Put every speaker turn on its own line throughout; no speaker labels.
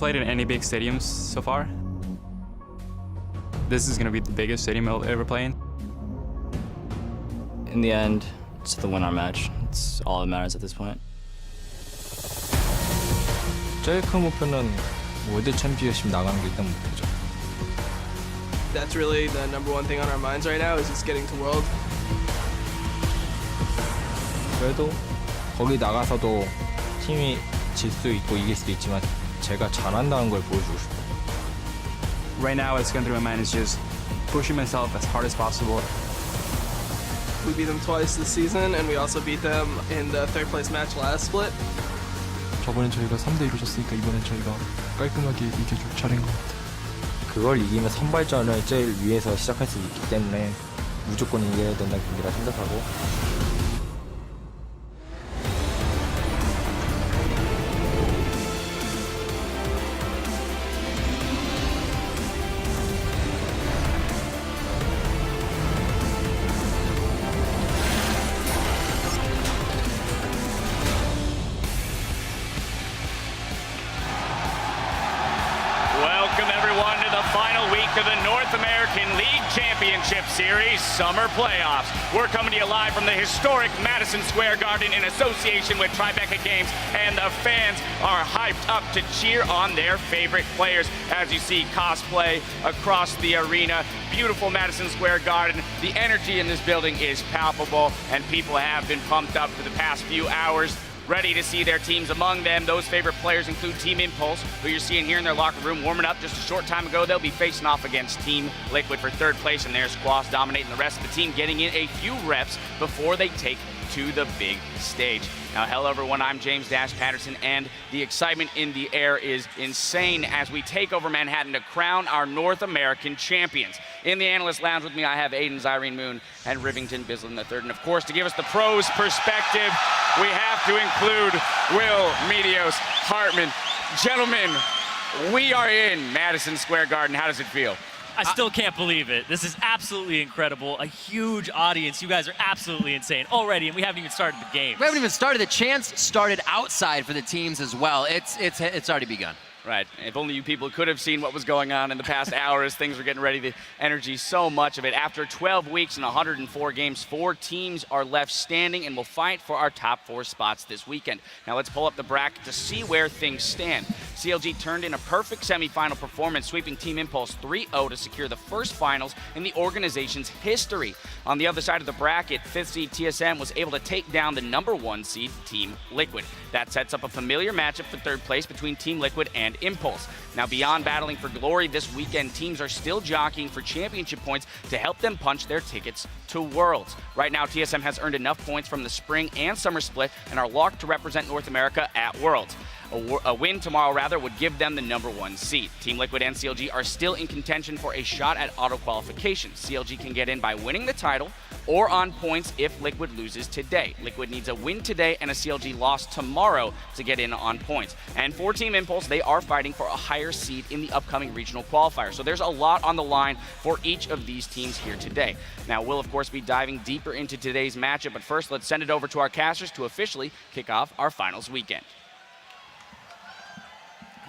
played in any big stadiums so far. This is going to be the biggest stadium I'll ever play in.
In the end, it's the win our match. It's all that matters at this point.
제일 큰 목표는 월드 챔피언십 나가는 게 일단 목표죠.
That's really the number one thing on our minds right now is just getting to World.
그래도 거기 나가서도 팀이 질 수 있고 이길 수도 있지만 제가 잘한다는 걸 보여주고 싶어요.
Right now, what's going through my mind is just pushing myself as hard as possible.
We beat them twice this season, and we also beat them in the third place match last split.
저번엔 저희가 3대2로 졌으니까 이번엔 저희가 깔끔하게 이겨줄 차례인 것 같아요.
그걸 이기면 선발전을 제일 위에서 시작할 수 있기 때문에 무조건 이겨야 된다는 경기라 생각하고
Welcome everyone to the final week of the North American League Championship Series Summer Playoffs. We're coming to you live from the historic Madison Square Garden in association with Tribeca Games, and the fans are hyped up to cheer on their favorite players. As you see cosplay across the arena, beautiful Madison Square Garden. The energy in this building is palpable, and people have been pumped up for the past few hours, ready to see their teams. Among them, those favorite players include Team Impulse, who you're seeing here in their locker room warming up just a short time ago. They'll be facing off against Team Liquid for third place, and their squads dominating the rest of the team, getting in a few reps before they take to the big stage. Now, hello everyone, I'm James Dash Patterson, and the excitement in the air is insane as we take over Manhattan to crown our North American champions. In the analyst lounge with me, I have Aiden Zyrene Moon and Rivington Bislin III. And of course, to give us the pros perspective, we have to include Will Medios Hartman. Gentlemen, we are in Madison Square Garden. How does it feel?
I still can't believe it. This is absolutely incredible. A huge audience. You guys are absolutely insane already, and we haven't even started the game.
We haven't even started. The chance started outside for the teams as well. It's already begun.
Right. If only you people could have seen what was going on in the past hour as things were getting ready. The energy, so much of it. After 12 weeks and 104 games, 4 teams are left standing and will fight for our top 4 spots this weekend. Now let's pull up the bracket to see where things stand. CLG turned in a perfect semifinal performance, sweeping Team Impulse 3-0 to secure the first finals in the organization's history. On the other side of the bracket, 5th seed TSM was able to take down the number 1 seed Team Liquid. That sets up a familiar matchup for third place between Team Liquid and Impulse. Now, beyond battling for glory this weekend, teams are still jockeying for championship points to help them punch their tickets to Worlds. Right now, TSM has earned enough points from the spring and summer split and are locked to represent North America at Worlds. A win tomorrow, rather, would give them the number 1 seed. Team Liquid and CLG are still in contention for a shot at auto qualification. CLG can get in by winning the title or on points if Liquid loses today. Liquid needs a win today and a CLG loss tomorrow to get in on points. And for Team Impulse, they are fighting for a higher seed in the upcoming regional qualifier. So there's a lot on the line for each of these teams here today. Now, we'll, of course, be diving deeper into today's matchup, but first, let's send it over to our casters to officially kick off our finals weekend.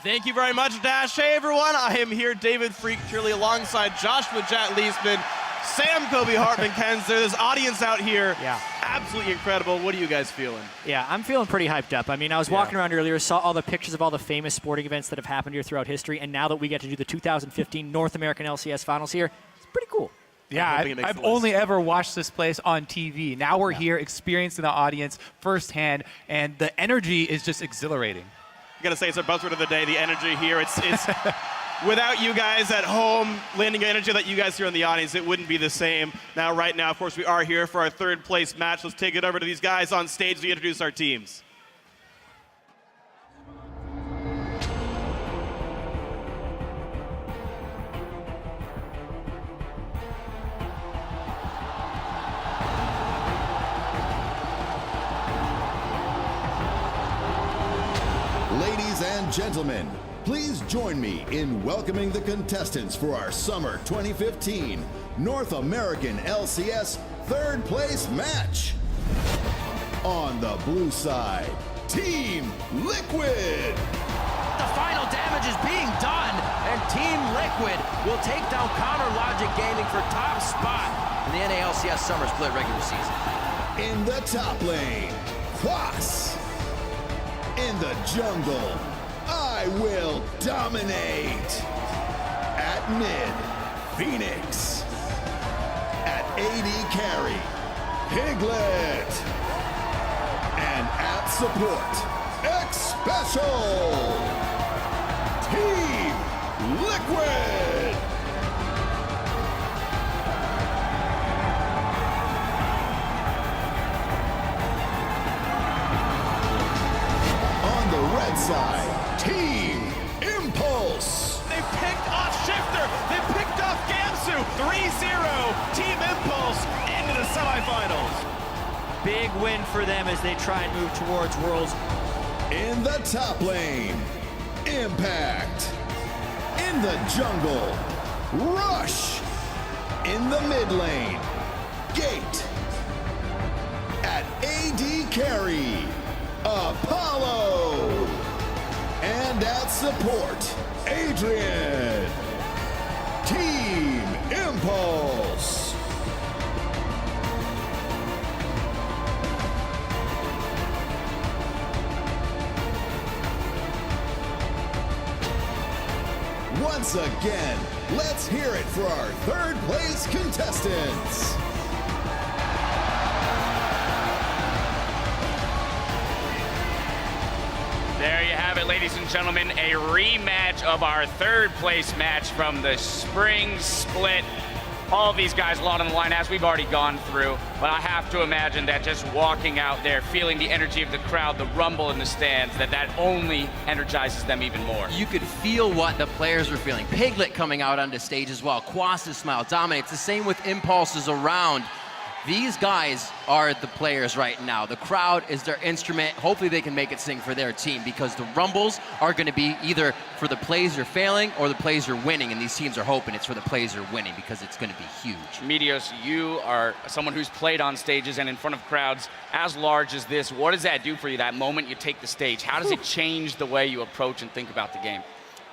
Thank you very much, Dash. Hey, everyone. I am here, David Freak, truly alongside Joshua Jat Leesman, Sam Kobe Hartman Kenzer. There's audience out here.
Yeah.
Absolutely incredible. What are you guys feeling?
Yeah, I'm feeling pretty hyped up. I mean, I was walking around earlier, saw all the pictures of all the famous sporting events that have happened here throughout history, and now that we get to do the 2015 North American LCS Finals here, it's pretty cool.
Yeah, I've only ever watched this place on TV. Now we're here experiencing the audience firsthand, and the energy is just exhilarating.
I gotta say, it's a buzzword of the day, the energy here. It's without you guys at home, landing energy that you guys here in the audience, it wouldn't be the same. Now, right now, of course, we are here for our third place match. Let's take it over to these guys on stage to introduce our teams.
Ladies and gentlemen, please join me in welcoming the contestants for our Summer 2015 North American LCS third place match. On the blue side, Team Liquid.
The final
damage is being done, and Team Liquid will take down Counter Logic Gaming for top spot in the NALCS Summer Split regular season.
In the top lane, Quas. In the jungle, I will dominate. At mid, Phoenix. At AD carry, Piglet. And at support, X Special. Team Liquid. On the red side, Team Impulse.
They picked off Shifter. They picked off Gamsu. 3-0. Team Impulse into the semifinals.
Big win for them as they try and move towards Worlds.
In the top lane, Impact. In the jungle, Rush. In the mid lane, Gate. At AD carry, Apollo. And at support, Adrian. Team Impulse. Once again, let's hear it for our third place contestants.
There you have it, ladies and gentlemen, a rematch of our third place match from the spring split. All of these guys a lot on the line, as we've already gone through, but I have to imagine that just walking out there, feeling the energy of the crowd, the rumble in the stands, that only energizes them even more.
You could feel what the players were feeling. Piglet coming out onto stage as well. Quas' smile dominates. The same with Impulses around. These guys are the players right now. The crowd is their instrument. Hopefully they can make it sing for their team, because the rumbles are going to be either for the plays you're failing or the plays you're winning, and these teams are hoping it's for the plays you're winning, because it's going to be huge.
Meteos, you are someone who's played on stages and in front of crowds as large as this. What does that do for you, that moment you take the stage? How does it change the way you approach and think about the game?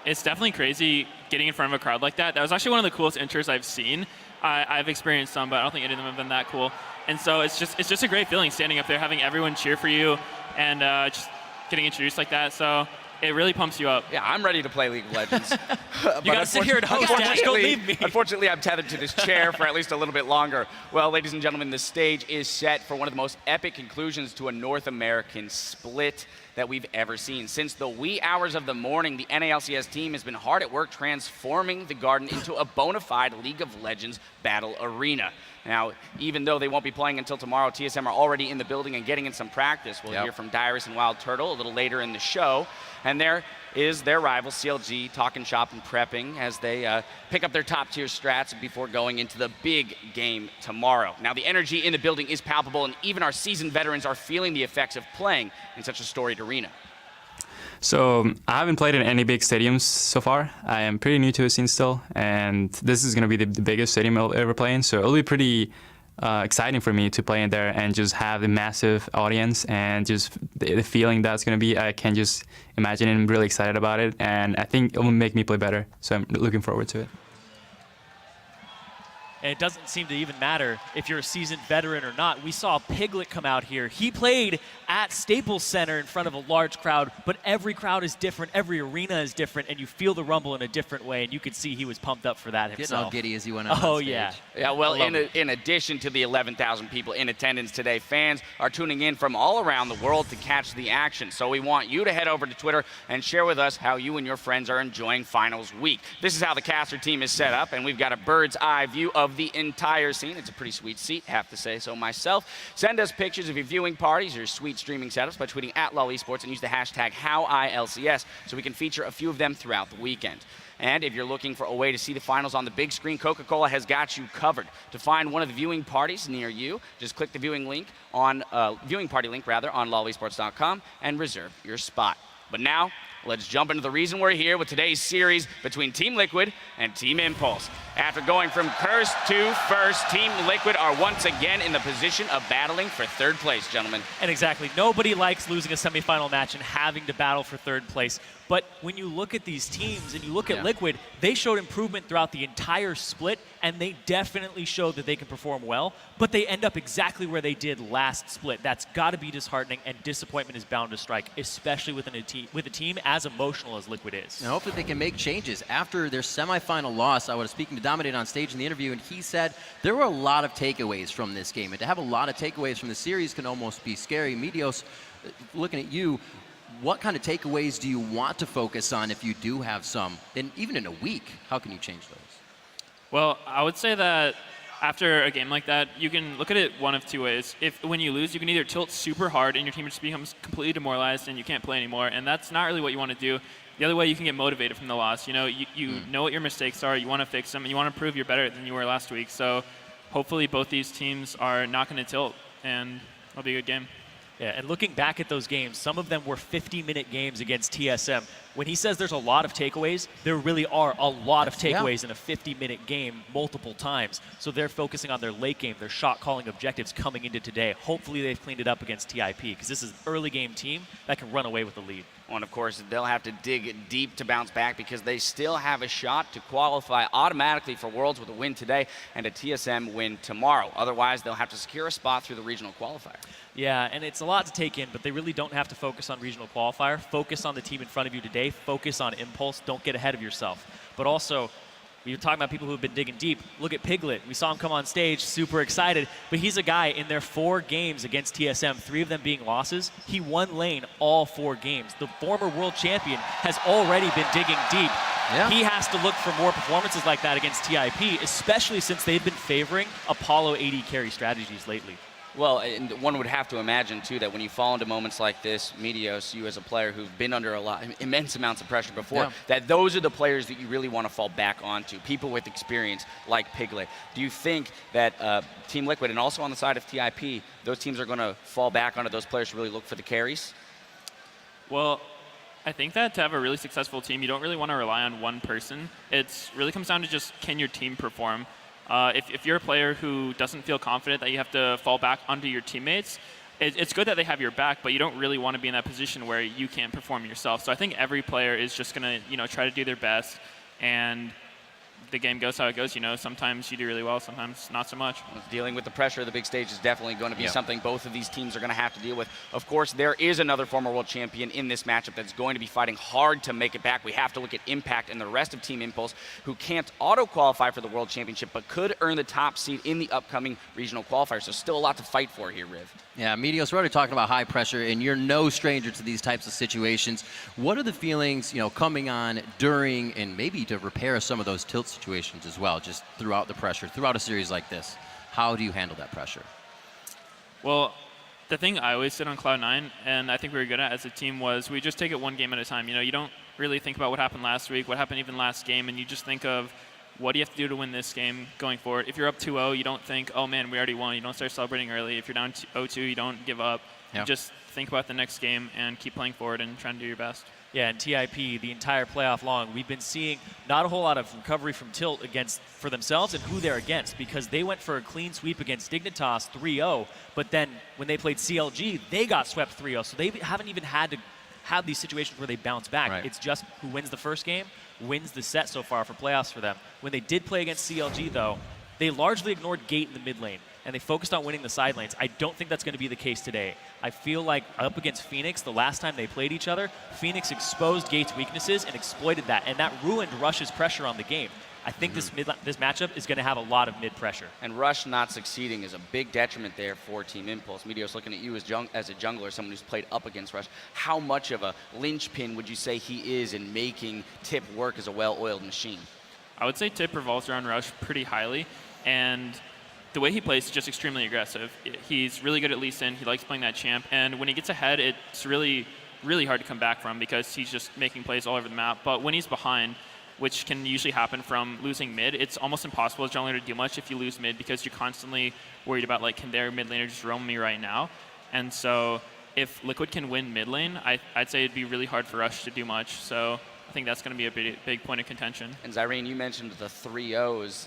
It's definitely crazy getting in front of a crowd like that. That was actually one of the coolest intros I've seen. I've experienced some, but I don't think any of them have been that cool. And so it's just a great feeling standing up there, having everyone cheer for you, and just getting introduced like that. So it really pumps you up.
Yeah, I'm ready to play League of Legends.
You gotta sit here and host, Dash, don't leave me.
Unfortunately, I'm tethered to this chair for at least a little bit longer. Well, ladies and gentlemen, the stage is set for one of the most epic conclusions to a North American split that we've ever seen. Since the wee hours of the morning, the NALCS team has been hard at work transforming the Garden into a bona fide League of Legends battle arena. Now, even though they won't be playing until tomorrow, TSM are already in the building and getting in some practice. We'll hear from Dyrus and Wild Turtle a little later in the show. And there is their rival, CLG, talking shop and prepping as they pick up their top-tier strats before going into the big game tomorrow. Now, the energy in the building is palpable, and even our seasoned veterans are feeling the effects of playing in such a storied arena.
So I haven't played in any big stadiums so far. I am pretty new to the scene still, and this is going to be the biggest stadium I'll ever play in. So it'll be pretty exciting for me to play in there and just have a massive audience, and just the feeling that's going to be, I can just imagine, and I'm really excited about it. And I think it will make me play better. So I'm looking forward to it.
And it doesn't seem to even matter if you're a seasoned veteran or not. We saw Piglet come out here. He played at Staples Center in front of a large crowd, but every crowd is different, every arena is different, and you feel the rumble in a different way, and you could see he was pumped up for that himself.
Getting all giddy as he went on stage.
Yeah.
Yeah, well, in addition to the 11,000 people in attendance today, fans are tuning in from all around the world to catch the action. So we want you to head over to Twitter and share with us how you and your friends are enjoying finals week. This is how the caster team is set up, and we've got a bird's eye view of the entire scene. It's a pretty sweet seat, have to say so myself. Send us pictures of your viewing parties or sweet streaming setups by tweeting at LOL Esports and use the hashtag HowILCS so we can feature a few of them throughout the weekend. And if you're looking for a way to see the finals on the big screen, Coca-Cola has got you covered. To find one of the viewing parties near you, just click the viewing party link on lolesports.com and reserve your spot. But now, let's jump into the reason we're here with today's series between Team Liquid and Team Impulse. After going from cursed to first, Team Liquid are once again in the position of battling for third place, gentlemen.
And exactly, nobody likes losing a semifinal match and having to battle for third place. But when you look at these teams and you look at Liquid, they showed improvement throughout the entire split, and they definitely showed that they can perform well, but they end up exactly where they did last split. That's got to be disheartening, and disappointment is bound to strike, especially with a team as emotional as Liquid is.
And hopefully they can make changes. After their semifinal loss, I was speaking to Dominate on stage in the interview, and he said there were a lot of takeaways from this game, and to have a lot of takeaways from the series can almost be scary. Medios, looking at you, what kind of takeaways do you want to focus on if you do have some? And even in a week, how can you change those?
Well, I would say that after a game like that, you can look at it one of two ways. When you lose, you can either tilt super hard and your team just becomes completely demoralized and you can't play anymore, and that's not really what you want to do. The other way, you can get motivated from the loss. You know what your mistakes are, you want to fix them, and you want to prove you're better than you were last week. So hopefully both these teams are not going to tilt, and it'll be a good game.
Yeah, and looking back at those games, some of them were 50-minute games against TSM. When he says there's a lot of takeaways, there really are a lot of takeaways in a 50-minute game multiple times. So they're focusing on their late game, their shot-calling objectives coming into today. Hopefully they've cleaned it up against TIP, because this is an early game team that can run away with the lead.
And of course, they'll have to dig deep to bounce back because they still have a shot to qualify automatically for Worlds with a win today and a TSM win tomorrow. Otherwise, they'll have to secure a spot through the regional qualifier.
Yeah, and it's a lot to take in, but they really don't have to focus on regional qualifier. Focus on the team in front of you today. Focus on Impulse. Don't get ahead of yourself. But also, you're talking about people who have been digging deep. Look at Piglet. We saw him come on stage, super excited. But he's a guy in their 4 games against TSM, 3 of them being losses. He won lane all 4 games. The former world champion has already been digging deep. Yeah. He has to look for more performances like that against TIP, especially since they've been favoring Apollo AD carry strategies lately.
Well, and one would have to imagine, too, that when you fall into moments like this, Medios, you as a player who've been under immense amounts of pressure before, that those are the players that you really want to fall back onto, people with experience like Piglet. Do you think that Team Liquid, and also on the side of TIP, those teams are going to fall back onto those players to really look for the carries?
Well, I think that to have a really successful team, you don't really want to rely on one person. It really comes down to just, can your team perform? If you're a player who doesn't feel confident that you have to fall back onto your teammates, it's good that they have your back, but you don't really want to be in that position where you can't perform yourself. So I think every player is just going to, try to do their best, and the game goes how it goes. Sometimes you do really well, sometimes not so much.
Dealing with the pressure of the big stage is definitely going to be something both of these teams are going to have to deal with. Of course, there is another former world champion in this matchup that's going to be fighting hard to make it back. We have to look at Impact and the rest of Team Impulse, who can't auto-qualify for the world championship, but could earn the top seed in the upcoming regional qualifier. So still a lot to fight for here, Riv.
Yeah, Medios, we're already talking about high pressure, and you're no stranger to these types of situations. What are the feelings, coming on during and maybe to repair some of those tilt situations as well, just throughout the pressure, throughout a series like this? How do you handle that pressure?
Well, the thing I always did on Cloud9, and I think we were good at as a team, was we just take it one game at a time. You don't really think about what happened last week, what happened even last game, and you just think of, what do you have to do to win this game going forward? If you're up 2-0, you don't think, oh man, we already won. You don't start celebrating early. If you're down 0-2, you don't give up. You just think about the next game and keep playing forward and trying to do your best.
Yeah, and TIP, the entire playoff long, we've been seeing not a whole lot of recovery from tilt for themselves and who they're against, because they went for a clean sweep against Dignitas 3-0, but then when they played CLG, they got swept 3-0, so they haven't even had to have these situations where they bounce back. Right. It's just who wins the first game wins the set so far for playoffs for them. When they did play against CLG, though, they largely ignored Gate in the mid lane, and they focused on winning the side lanes. I don't think that's going to be the case today. I feel like up against Phoenix, the last time they played each other, Phoenix exposed Gate's weaknesses and exploited that, and that ruined Rush's pressure on the game. I think this matchup is going to have a lot of mid pressure.
And Rush not succeeding is a big detriment there for Team Impulse. Medios, looking at you as a jungler, someone who's played up against Rush, how much of a linchpin would you say he is in making Tip work as a well-oiled machine?
I would say Tip revolves around Rush pretty highly, and the way he plays is just extremely aggressive. He's really good at Lee Sin. He likes playing that champ, and when he gets ahead, it's really, really hard to come back from because he's just making plays all over the map. But when he's behind, which can usually happen from losing mid, it's almost impossible as jungler to do much if you lose mid because you're constantly worried about, like, can their mid laner just roam me right now? And so if Liquid can win mid lane, I'd say it'd be really hard for Rush to do much. So I think that's going to be a big point of contention.
And Zyrene, you mentioned the 3-0s,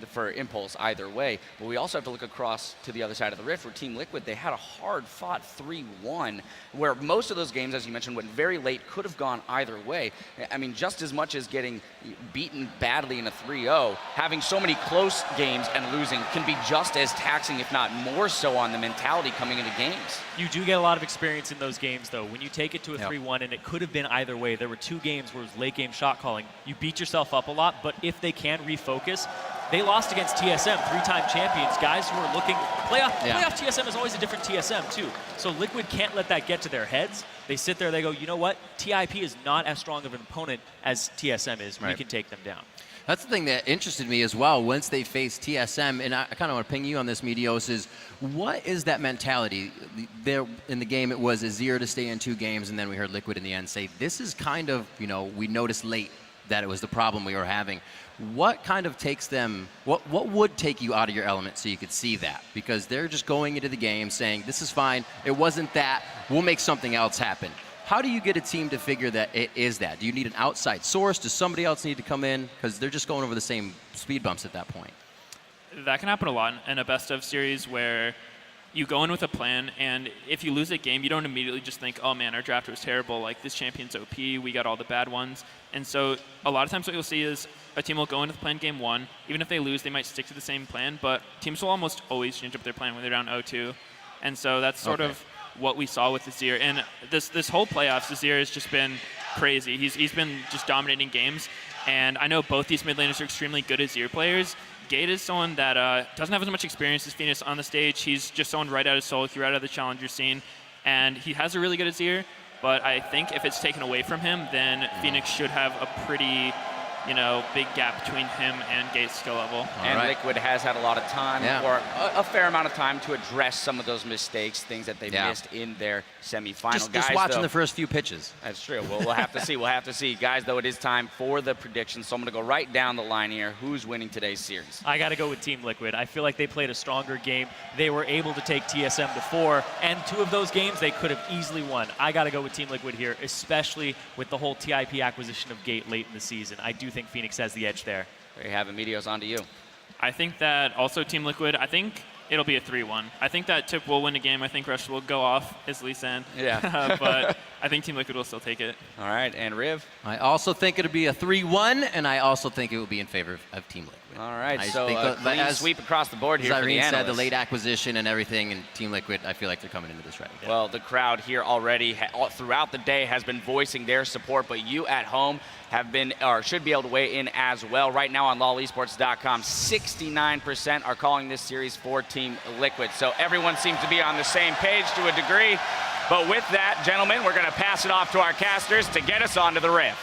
for Impulse either way, but we also have to look across to the other side of the Rift where Team Liquid, they had a hard-fought 3-1, where most of those games, as you mentioned, went very late, could have gone either way. I mean, just as much as getting beaten badly in a 3-0, having so many close games and losing can be just as taxing, if not more so, on the mentality coming into games.
You do get a lot of experience in those games, though. When you take it to a 3-1, and it could have been either way, there were 2 games where it was late game shot calling. You beat yourself up a lot, but if they can refocus, they lost against TSM, 3-time champions, guys who are looking, playoff TSM is always a different TSM too. So Liquid can't let that get to their heads. They sit there, they go, you know what? TIP is not as strong of an opponent as TSM is. We can take them down.
That's the thing that interested me as well once they faced TSM, and I kind of want to ping you on this, Medios, is what is that mentality? There in the game, it was a 0 to stay in 2 games, and then we heard Liquid in the end say, this is kind of, we noticed late that it was the problem we were having. What kind of takes them, what would take you out of your element so you could see that? Because they're just going into the game saying, this is fine, it wasn't that, we'll make something else happen. How do you get a team to figure that it is that? Do you need an outside source? Does somebody else need to come in? Because they're just going over the same speed bumps at that point.
That can happen a lot in a best-of series where you go in with a plan, and if you lose a game, you don't immediately just think, oh man, our draft was terrible, like this champion's OP, we got all the bad ones. And so a lot of times what you'll see is a team will go into the plan game 1. Even if they lose, they might stick to the same plan, but teams will almost always change up their plan when they're down 0-2. And so that's sort of what we saw with Azir. And this whole playoffs, Azir has just been crazy. He's been just dominating games. And I know both these mid laners are extremely good Azir players. Gate is someone that doesn't have as much experience as Phoenix on the stage. He's just someone right out of solo queue, right out of the challenger scene. And he has a really good Azir, but I think if it's taken away from him, then Phoenix should have a pretty big gap between him and Gate's skill level.
And Liquid has had a lot of time, or a fair amount of time, to address some of those mistakes, things that they missed in their semifinal.
Just watching the first few pitches.
That's true. Well, we'll have to see. We'll have to see. Guys, though, it is time for the predictions, so I'm going to go right down the line here. Who's winning today's series?
I got to go with Team Liquid. I feel like they played a stronger game. They were able to take TSM to 4, and 2 of those games they could have easily won. I got to go with Team Liquid here, especially with the whole TIP acquisition of Gate late in the season. I do think Phoenix has the edge there.
There you have it. Medios, on to you.
I think that also Team Liquid, I think it'll be a 3-1. I think that Tip will win a game. I think Rush will go off as Lee San.
Yeah.
But I think Team Liquid will still take it.
All right, and Riv?
I also think it'll be a 3-1, and I also think it will be in favor of Team Liquid.
All right,
I
so
think
clean sweep across the board here for the
Zyrene
analysts.
said, the late acquisition and everything, and Team Liquid, I feel like they're coming into this ready.
Well, the crowd here already throughout the day has been voicing their support, but you at home have been, or should be able to weigh in as well. Right now on LawLesports.com, 69% are calling this series for Team Liquid. So everyone seems to be on the same page to a degree. But with that, gentlemen, we're going to pass it off to our casters to get us onto the Rift.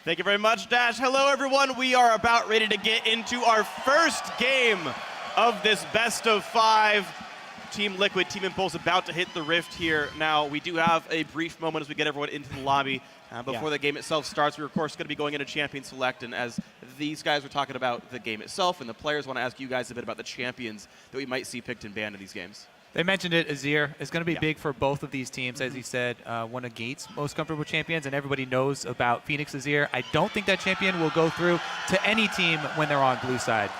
Thank you very much, Dash. Hello, everyone. We are about ready to get into our first game of this best of 5. Team Liquid, Team Impulse about to hit the Rift here. Now, we do have a brief moment as we get everyone into the lobby. Before the game itself starts, we're, of course, going to be going into Champion Select. And as these guys were talking about the game itself and the players, want to ask you guys a bit about the champions that we might see picked and banned in these games.
They mentioned it, Azir. It's going to be big for both of these teams, as he said, one of Gate's most comfortable champions, and everybody knows about Phoenix Azir. I don't think that champion will go through to any team when they're on blue side.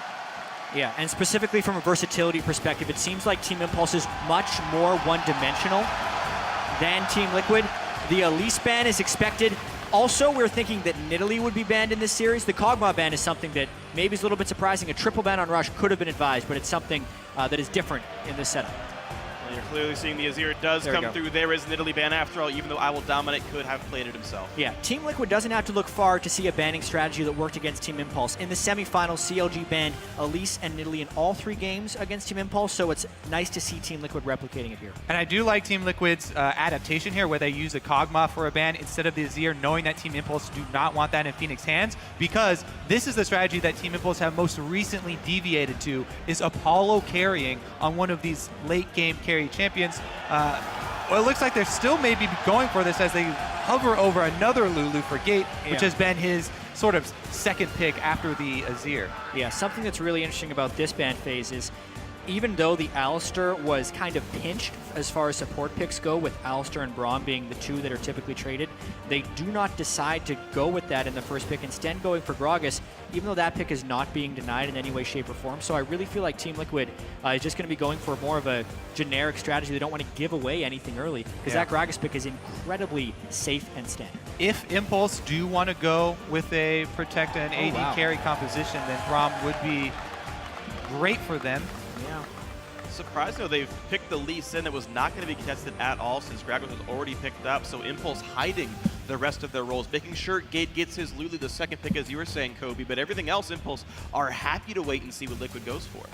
Yeah, and specifically from a versatility perspective, it seems like Team Impulse is much more one-dimensional than Team Liquid. The Elise ban is expected. Also, we're thinking that Nidalee would be banned in this series. The Kog'Maw ban is something that maybe is a little bit surprising. A triple ban on Rush could have been advised, but it's something that is different in this setup.
You're clearly seeing the Azir does come through. There is Nidalee ban after all, even though I Will Dominate could have played it himself.
Yeah, Team Liquid doesn't have to look far to see a banning strategy that worked against Team Impulse. In the semifinals, CLG banned Elise and Nidalee in all 3 games against Team Impulse, so it's nice to see Team Liquid replicating it here.
And I do like Team Liquid's adaptation here, where they use a Kog'Maw for a ban instead of the Azir, knowing that Team Impulse do not want that in Phoenix hands, because this is the strategy that Team Impulse have most recently deviated to, is Apollo carrying on one of these late-game carry champions. Well, it looks like they're still maybe going for this as they hover over another Lulu for Gate, which has been his sort of second pick after the Azir.
Yeah, something that's really interesting about this ban phase is even though the Alistair was kind of pinched as far as support picks go, with Alistair and Braum being the two that are typically traded, they do not decide to go with that in the first pick, instead going for Gragas, even though that pick is not being denied in any way, shape, or form. So I really feel like Team Liquid is just going to be going for more of a generic strategy. They don't want to give away anything early, because that Gragas pick is incredibly safe and standard.
If Impulse do want to go with a Protect and AD carry composition, then Braum would be great for them.
Yeah.
Surprised though, they've picked the Lee Sin that was not going to be contested at all since Gragas was already picked up. So Impulse hiding the rest of their roles, making sure Gate gets his Lulu, the second pick, as you were saying, Kobe. But everything else, Impulse are happy to wait and see what Liquid goes for.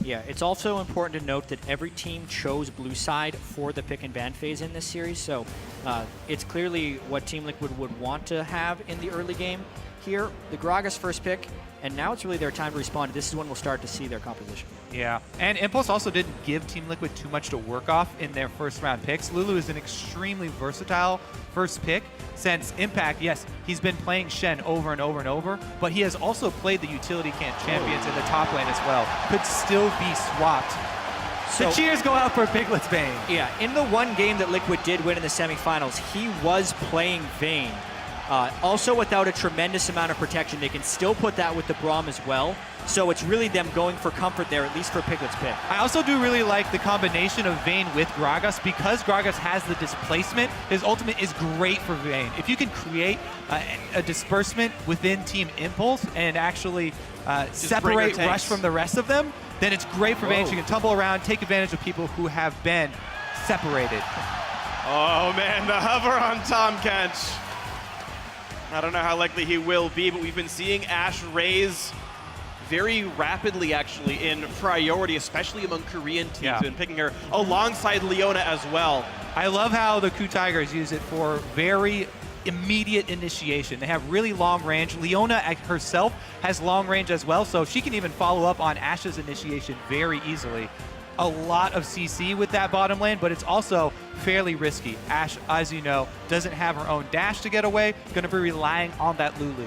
Yeah, it's also important to note that every team chose blue side for the pick and ban phase in this series, so it's clearly what Team Liquid would want to have in the early game. Here, the Gragas first pick, and now it's really their time to respond. This is when we'll start to see their composition.
Yeah, and Impulse also didn't give Team Liquid too much to work off in their first round picks. Lulu is an extremely versatile first pick, since Impact, yes, he's been playing Shen over and over and over, but he has also played the utility camp champions in the top lane as well. Could still be swapped. So, the cheers go out for Piglet's Vayne.
Yeah, in the one game that Liquid did win in the semifinals, he was playing Vayne. Also without a tremendous amount of protection. They can still put that with the Braum as well. So it's really them going for comfort there, at least for Piglet's pick.
I also do really like the combination of Vayne with Gragas, because Gragas has the displacement. His ultimate is great for Vayne. If you can create a disbursement within Team Impulse and actually separate Rush from the rest of them, then it's great for Vayne. She can tumble around, take advantage of people who have been separated.
Oh man, the hover on Tom Kench. I don't know how likely he will be, but we've been seeing Ashe raise very rapidly, actually, in priority, especially among Korean teams.
Yeah.
Been picking her alongside Leona as well.
I love how the Ku Tigers use it for very immediate initiation. They have really long range. Leona herself has long range as well, so she can even follow up on Ashe's initiation very easily. A lot of CC with that bottom lane, but it's also fairly risky. Ashe, as you know, doesn't have her own dash to get away, going to be relying on that Lulu.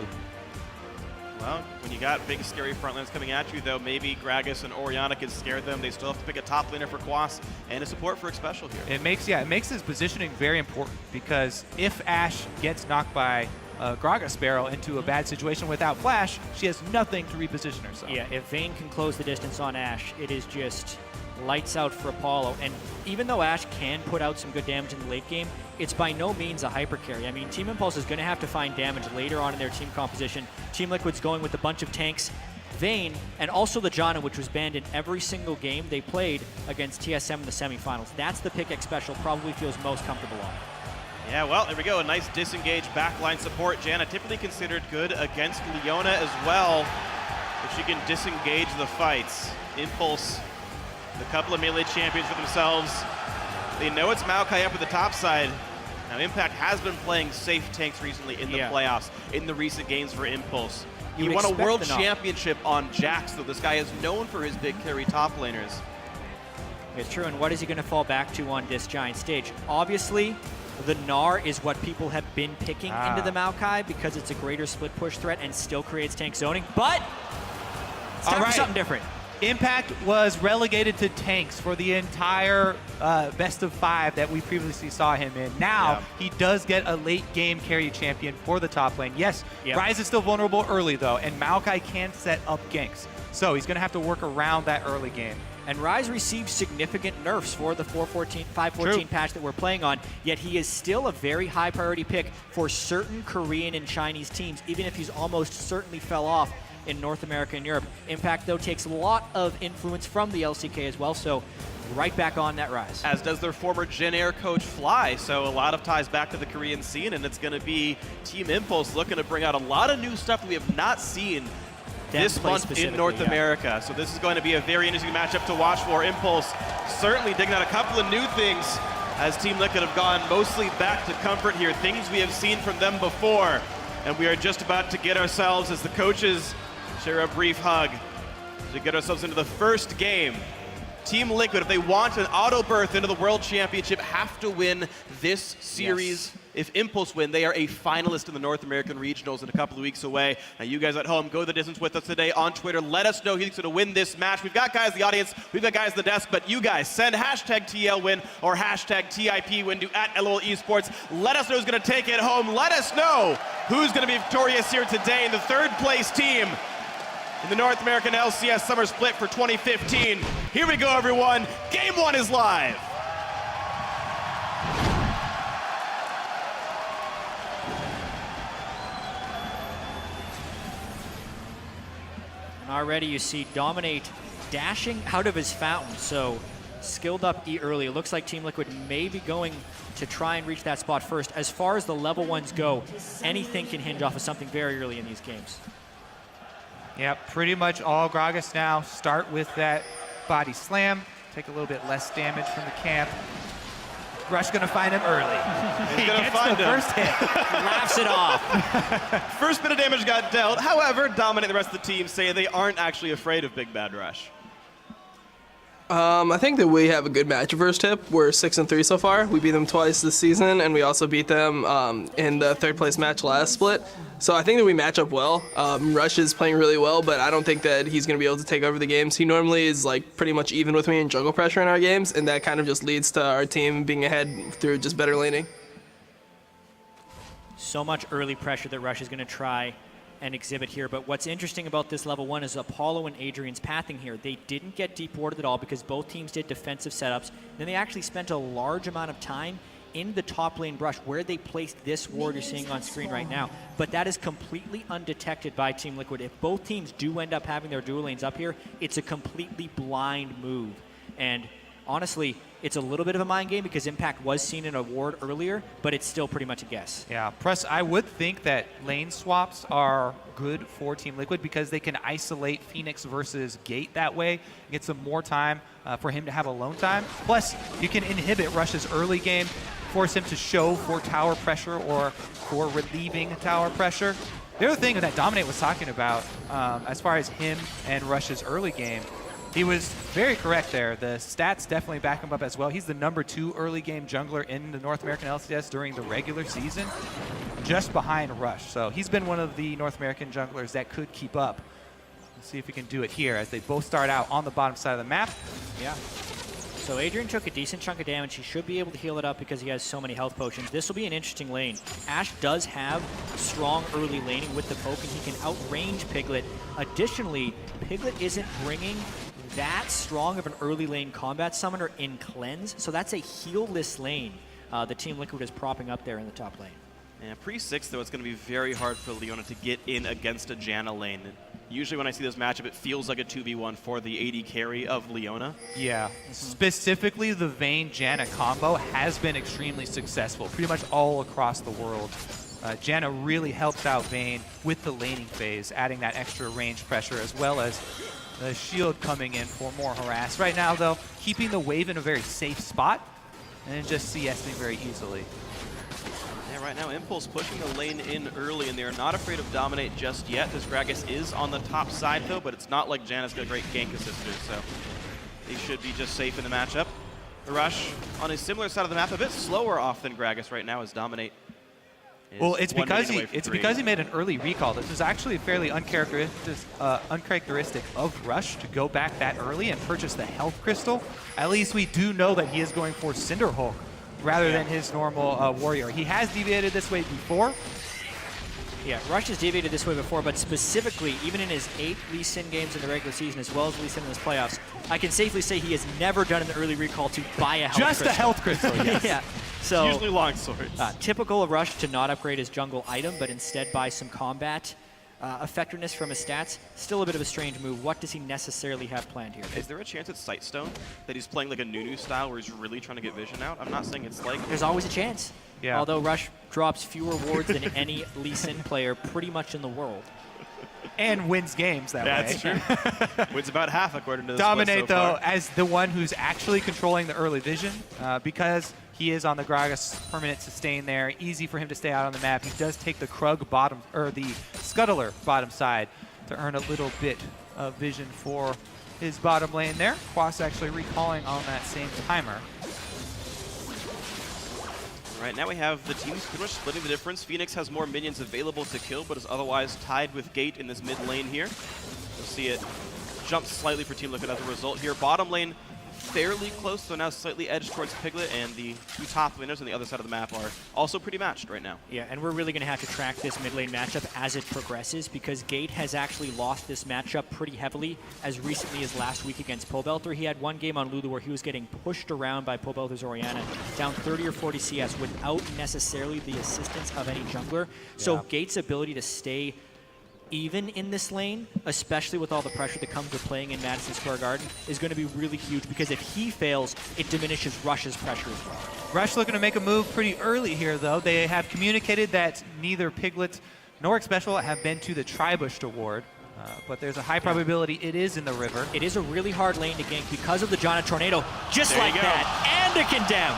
Well, when you got big, scary front lanes coming at you, though, maybe Gragas and Orianna could scare them. They still have to pick a top laner for Quas and a support for Xpecial here.
It makes his positioning very important, because if Ashe gets knocked by Gragas Barrel into a bad situation without Flash, she has nothing to reposition herself.
Yeah, if Vayne can close the distance on Ashe, it is just lights out for Apollo. And even though Ashe can put out some good damage in the late game, it's by no means a hyper carry. I mean, Team Impulse is going to have to find damage later on in their team composition. Team Liquid's going with a bunch of tanks, Vayne, and also the Janna, which was banned in every single game they played against TSM in the semifinals. That's the pick Xpecial probably feels most comfortable on.
Yeah, well, there we go. A nice disengaged backline support. Janna typically considered good against Leona as well, if she can disengage the fights. Impulse, a couple of melee champions for themselves. They know it's Maokai up at the top side. Now, Impact has been playing safe tanks recently in the playoffs, in the recent games for Impulse. He won a world championship on Jax, though. This guy is known for his big carry top laners.
It's true, and what is he going to fall back to on this giant stage? Obviously, the Gnar is what people have been picking into the Maokai, because it's a greater split push threat and still creates tank zoning, but it's time for something different.
Impact was relegated to tanks for the entire best of 5 that we previously saw him in. Now, he does get a late game carry champion for the top lane. Yes, Ryze is still vulnerable early, though, and Maokai can set up ganks. So he's going to have to work around that early game.
And Ryze received significant nerfs for the 5.14 patch that we're playing on, yet he is still a very high priority pick for certain Korean and Chinese teams, even if he's almost certainly fell off in North America and Europe. Impact, though, takes a lot of influence from the LCK as well, so right back on that Ryze.
As does their former Gen Air coach Fly, so a lot of ties back to the Korean scene, and it's going to be Team Impulse looking to bring out a lot of new stuff that we have not seen this month in North America. So this is going to be a very interesting matchup to watch for. Impulse certainly digging out a couple of new things, as Team Liquid have gone mostly back to comfort here, things we have seen from them before. And we are just about to get ourselves, as the coaches share a brief hug, to get ourselves into the first game. Team Liquid, if they want an auto berth into the World Championship, have to win this series If Impulse win, they are a finalist in the North American Regionals in a couple of weeks away. Now, you guys at home, go the distance with us today on Twitter. Let us know who's going to win this match. We've got guys in the audience, we've got guys in the desk, but you guys send hashtag TLWin or hashtag TIPWin to @LOL Esports. Let us know who's going to take it home. Let us know who's going to be victorious here today in the third place team in the North American LCS Summer Split for 2015. Here we go, everyone. Game 1 is live.
And already you see Dominate dashing out of his fountain, so skilled up E early. It looks like Team Liquid may be going to try and reach that spot first. As far as the level 1s go, anything can hinge off of something very early in these games.
Yeah, pretty much all Gragas now start with that body slam, take a little bit less damage from the camp. Rush gonna find him early.
He's gonna find
the
him.
first hit.
Laughs it off.
First bit of damage got dealt. However, Dominate and the rest of the team say they aren't actually afraid of Big Bad Rush.
I think that we have a good match versus Tip. We're 6-3 so far. We beat them twice this season, and we also beat them in the third place match last split. So I think that we match up well. Rush is playing really well, but I don't think that he's going to be able to take over the games. He normally is like pretty much even with me in jungle pressure in our games, and that kind of just leads to our team being ahead through just better laning.
So much early pressure that Rush is going to try and exhibit here. But what's interesting about this level 1 is Apollo and Adrian's pathing here. They didn't get deep warded at all because both teams did defensive setups. Then they actually spent a large amount of time in the top lane brush where they placed this ward you're seeing on screen right now. But that is completely undetected by Team Liquid. If both teams do end up having their dual lanes up here, it's a completely blind move. And honestly, it's a little bit of a mind game because Impact was seen in a ward earlier, but it's still pretty much a guess.
Yeah, Press, I would think that lane swaps are good for Team Liquid because they can isolate Phoenix versus Gate that way, get some more time for him to have alone time. Plus, you can inhibit Rush's early game, force him to show for tower pressure or for relieving tower pressure. The other thing that Dominate was talking about, as far as him and Rush's early game, he was very correct there. The stats definitely back him up as well. He's the #2 early game jungler in the North American LCS during the regular season, just behind Rush. So he's been one of the North American junglers that could keep up. Let's see if he can do it here as they both start out on the bottom side of the map.
Yeah. So Adrian took a decent chunk of damage. He should be able to heal it up because he has so many health potions. This will be an interesting lane. Ashe does have strong early laning with the poke, and he can outrange Piglet. Additionally, Piglet isn't bringing that strong of an early lane combat summoner in Cleanse, so that's a heal-less lane the Team Liquid is propping up there in the top lane.
Yeah, pre-6, though, it's going to be very hard for Leona to get in against a Janna lane. Usually when I see this matchup, it feels like a 2v1 for the AD carry of Leona.
Yeah, specifically the Vayne Janna combo has been extremely successful, pretty much all across the world. Janna really helps out Vayne with the laning phase, adding that extra range pressure as well as the shield coming in for more harass. Right now, though, keeping the wave in a very safe spot and just CSing very easily.
Yeah, right now, Impulse pushing the lane in early, and they're not afraid of Dominate just yet. This Gragas is on the top side, though, but it's not like Janna's got a great gank assister, so they should be just safe in the matchup. The Rush on a similar side of the map, a bit slower off than Gragas right now as Dominate.
Well, it's because he made an early recall. This is actually fairly uncharacteristic of Rush to go back that early and purchase the health crystal. At least we do know that he is going for Cinderhulk rather than his normal warrior. He has deviated this way before.
Yeah, Rush has deviated this way before, but specifically, even in his 8 Lee Sin games in the regular season, as well as Lee Sin in his playoffs, I can safely say he has never done an early recall to buy a health crystal.
Just a health crystal, yes.
Yeah. So,
it's usually long swords.
Typical of Rush to not upgrade his jungle item, but instead buy some combat effectiveness from his stats. Still a bit of a strange move. What does he necessarily have planned here?
Is there a chance it's Sightstone? That he's playing like a Nunu style where he's really trying to get vision out? I'm not saying it's like...
There's always a chance.
Yeah.
Although Rush drops fewer wards than any Lee Sin player pretty much in the world.
And wins games that way.
That's true. Wins about half according to the
Dominate,
split so
though,
far.
as the one who's actually controlling the early vision because he is on the Gragas permanent sustain there. Easy for him to stay out on the map. He does take the Krug bottom, or the Scuttler bottom side to earn a little bit of vision for his bottom lane there. Quas actually recalling on that same timer.
Right now we have the teams pretty much splitting the difference. Phoenix has more minions available to kill, but is otherwise tied with Gate in this mid lane here. You'll see it jump slightly for Team Liquid as a result here. Bottom lane fairly close, so now slightly edged towards Piglet, and the two top laners on the other side of the map are also pretty matched right now.
Yeah, and we're really going to have to track this mid lane matchup as it progresses, because Gate has actually lost this matchup pretty heavily as recently as last week against Pobelter. He had one game on Lulu where he was getting pushed around by Pobelter's Orianna, down 30 or 40 CS without necessarily the assistance of any jungler. So Gate's ability to stay even in this lane, especially with all the pressure that comes with playing in Madison Square Garden, is going to be really huge, because if he fails, it diminishes Rush's pressure as well.
Rush looking to make a move pretty early here, though. They have communicated that neither Piglet nor Xpecial have been to the Tribush award, but there's a high probability it is in the river.
It is a really hard lane to gank because of the Jana Tornado, just like that, and a condemn.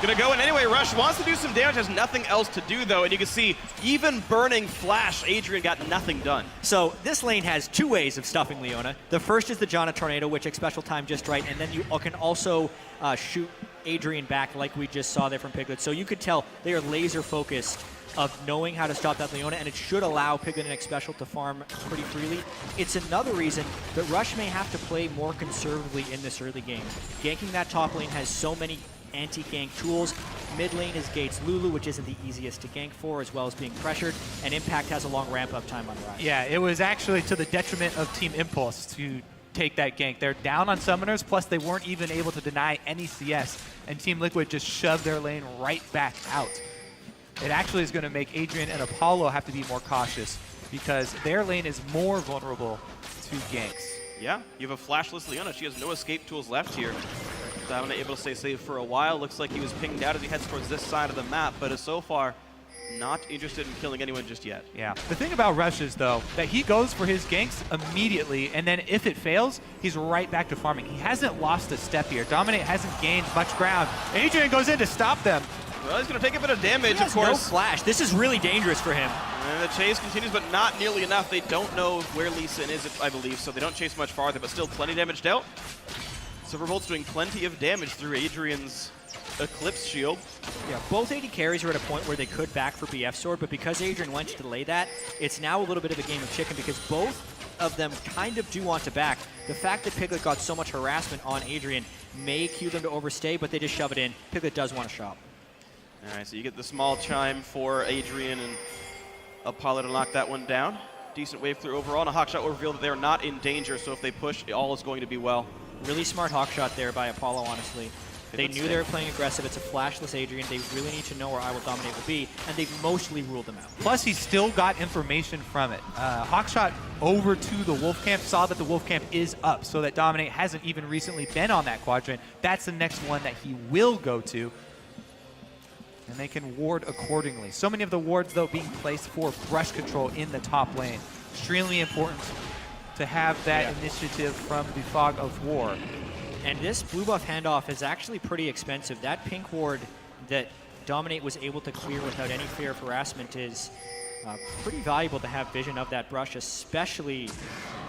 Gonna go in anyway. Rush wants to do some damage, has nothing else to do though, and you can see even burning Flash, Adrian got nothing done.
So this lane has two ways of stuffing Leona. The first is the Jana Tornado, which Xpecial timed just right, and then you can also shoot Adrian back like we just saw there from Piglet. So you could tell they are laser focused of knowing how to stop that Leona, and it should allow Piglet and Xpecial to farm pretty freely. It's another reason that Rush may have to play more conservatively in this early game. Ganking that top lane has so many anti-gank tools. Mid lane is Gate's Lulu, which isn't the easiest to gank for, as well as being pressured, and Impact has a long ramp-up time on Rise.
Yeah, it was actually to the detriment of Team Impulse to take that gank. They're down on summoners, plus they weren't even able to deny any CS, and Team Liquid just shoved their lane right back out. It actually is going to make Adrian and Apollo have to be more cautious, because their lane is more vulnerable to ganks.
Yeah, you have a flashless Leona. She has no escape tools left here. Dominate able to stay safe for a while. Looks like he was pinged out as he heads towards this side of the map, but is so far not interested in killing anyone just yet.
Yeah. The thing about Rush is, though, that he goes for his ganks immediately, and then if it fails, he's right back to farming. He hasn't lost a step here. Dominate hasn't gained much ground. Adrian goes in to stop them.
Well, he's going to take a bit of damage,
of
course.
No flash. This is really dangerous for him.
And the chase continues, but not nearly enough. They don't know where Lee Sin is, I believe, so they don't chase much farther, but still plenty damage dealt. Silverbolt's doing plenty of damage through Adrian's Eclipse Shield.
Yeah, both AD carries are at a point where they could back for BF Sword, but because Adrian went to delay that, it's now a little bit of a game of chicken, because both of them kind of do want to back. The fact that Piglet got so much harassment on Adrian may cue them to overstay, but they just shove it in. Piglet does want to shop.
All right, so you get the small chime for Adrian and Apollo to knock that one down. Decent wave clear overall, and a Hawkshot will reveal that they're not in danger, so if they push, all is going to be well.
Really smart Hawkshot there by Apollo, honestly. They knew they were playing aggressive. It's a flashless Adrian. They really need to know where I Will Dominate will be, and they've mostly ruled them out.
Plus, he still got information from it. Hawkshot over to the Wolf Camp, saw that the Wolf Camp is up, so that Dominate hasn't even recently been on that quadrant. That's the next one that he will go to, and they can ward accordingly. So many of the wards, though, being placed for brush control in the top lane. Extremely important to have that initiative from the Fog of War.
And this blue buff handoff is actually pretty expensive. That pink ward that Dominate was able to clear without any fear of harassment is pretty valuable to have vision of that brush, especially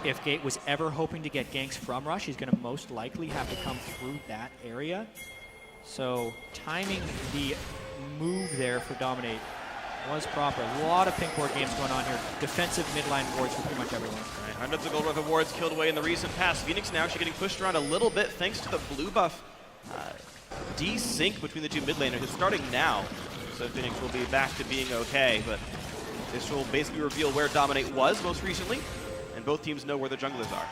if Gate was ever hoping to get ganks from Rush. He's going to most likely have to come through that area. So timing the move there for Dominate was proper. A lot of pink ward games going on here. Defensive midline wards for pretty much everyone.
Right, hundreds of gold worth of wards killed away in the recent past. Phoenix now actually getting pushed around a little bit thanks to the blue buff desync between the two mid laners. It's starting now, so Phoenix will be back to being okay, but this will basically reveal where Dominate was most recently, and both teams know where the junglers are.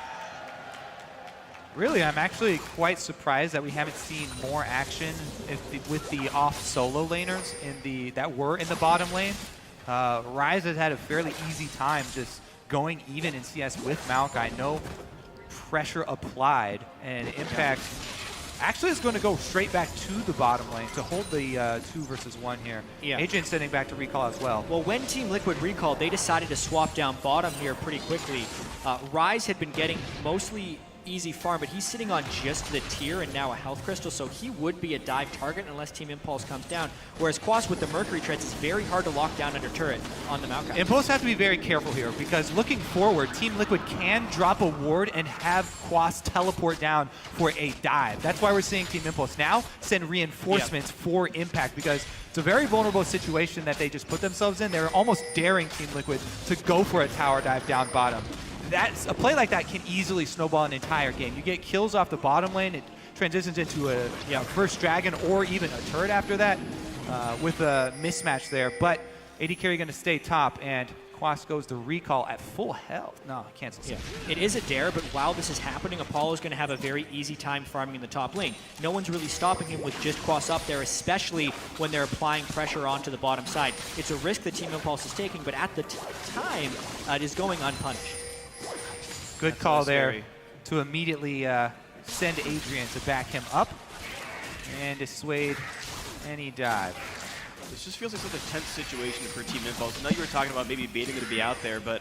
Really, I'm actually quite surprised that we haven't seen more action with the off solo laners that were in the bottom lane. Rise has had a fairly easy time just going even in CS with Maokai. No pressure applied, and Impact actually is going to go straight back to the bottom lane to hold the 2 versus 1 here.
Yeah.
Adrian's sitting back to recall as well.
Well, when Team Liquid recalled, they decided to swap down bottom here pretty quickly. Rise had been getting mostly easy farm, but he's sitting on just the tier and now a health crystal, so he would be a dive target unless Team Impulse comes down. Whereas Quas with the Mercury Treads is very hard to lock down under turret on the Maokai.
Impulse have to be very careful here because looking forward, Team Liquid can drop a ward and have Quas teleport down for a dive. That's why we're seeing Team Impulse now send reinforcements for Impact, because it's a very vulnerable situation that they just put themselves in. They're almost daring Team Liquid to go for a tower dive down bottom. A play like that can easily snowball an entire game. You get kills off the bottom lane, it transitions into a first dragon or even a turret after that with a mismatch there. But AD carry going to stay top, and Quas goes to recall at full health. No, cancels.
Yeah. It is a dare, but while this is happening, Apollo's going to have a very easy time farming in the top lane. No one's really stopping him with just Quas up there, especially when they're applying pressure onto the bottom side. It's a risk that Team Impulse is taking, but at the time, it is going unpunished.
Good call there to immediately send Adrian to back him up and dissuade any dive.
This just feels like such a tense situation for Team Impulse. I know you were talking about maybe baiting it to be out there, but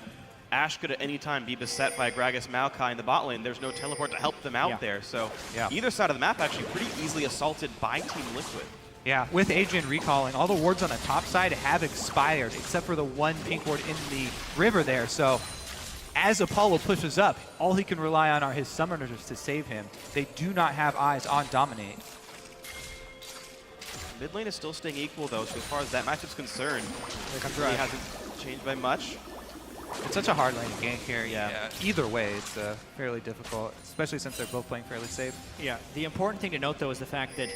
Ashe could at any time be beset by Gragas Maokai in the bot lane. There's no teleport to help them out there. So either side of the map actually pretty easily assaulted by Team Liquid.
Yeah, with Adrian recalling, all the wards on the top side have expired, except for the one pink ward in the river there. So as Apollo pushes up, all he can rely on are his summoners to save him. They do not have eyes on Dominate.
Mid lane is still staying equal though, so as far as that matchup's concerned, it really hasn't changed by much.
It's such a hard lane to gank here. Yeah. Either way, it's fairly difficult, especially since they're both playing fairly safe.
Yeah. The important thing to note though is the fact that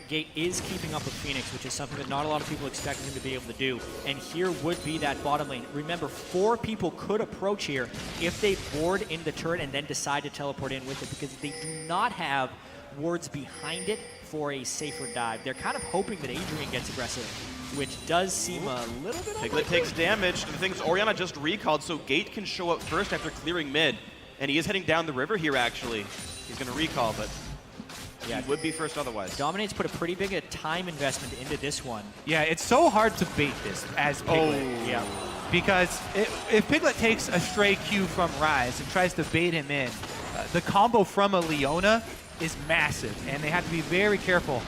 Gate is keeping up with Phoenix, which is something that not a lot of people expected him to be able to do. And here would be that bottom lane. Remember, 4 people could approach here if they board in the turret and then decide to teleport in with it, because they do not have wards behind it for a safer dive. They're kind of hoping that Adrian gets aggressive, which does seem a little bit
Piglet takes damage. The thing is, Orianna just recalled, so Gate can show up first after clearing mid. And he is heading down the river here, actually. He's going to recall, but he would be first otherwise.
Dominate's put a pretty big time investment into this one.
Yeah, it's so hard to bait this as Piglet. Yeah. Because if Piglet takes a stray Q from Ryze and tries to bait him in, the combo from a Leona is massive, and they have to be very careful.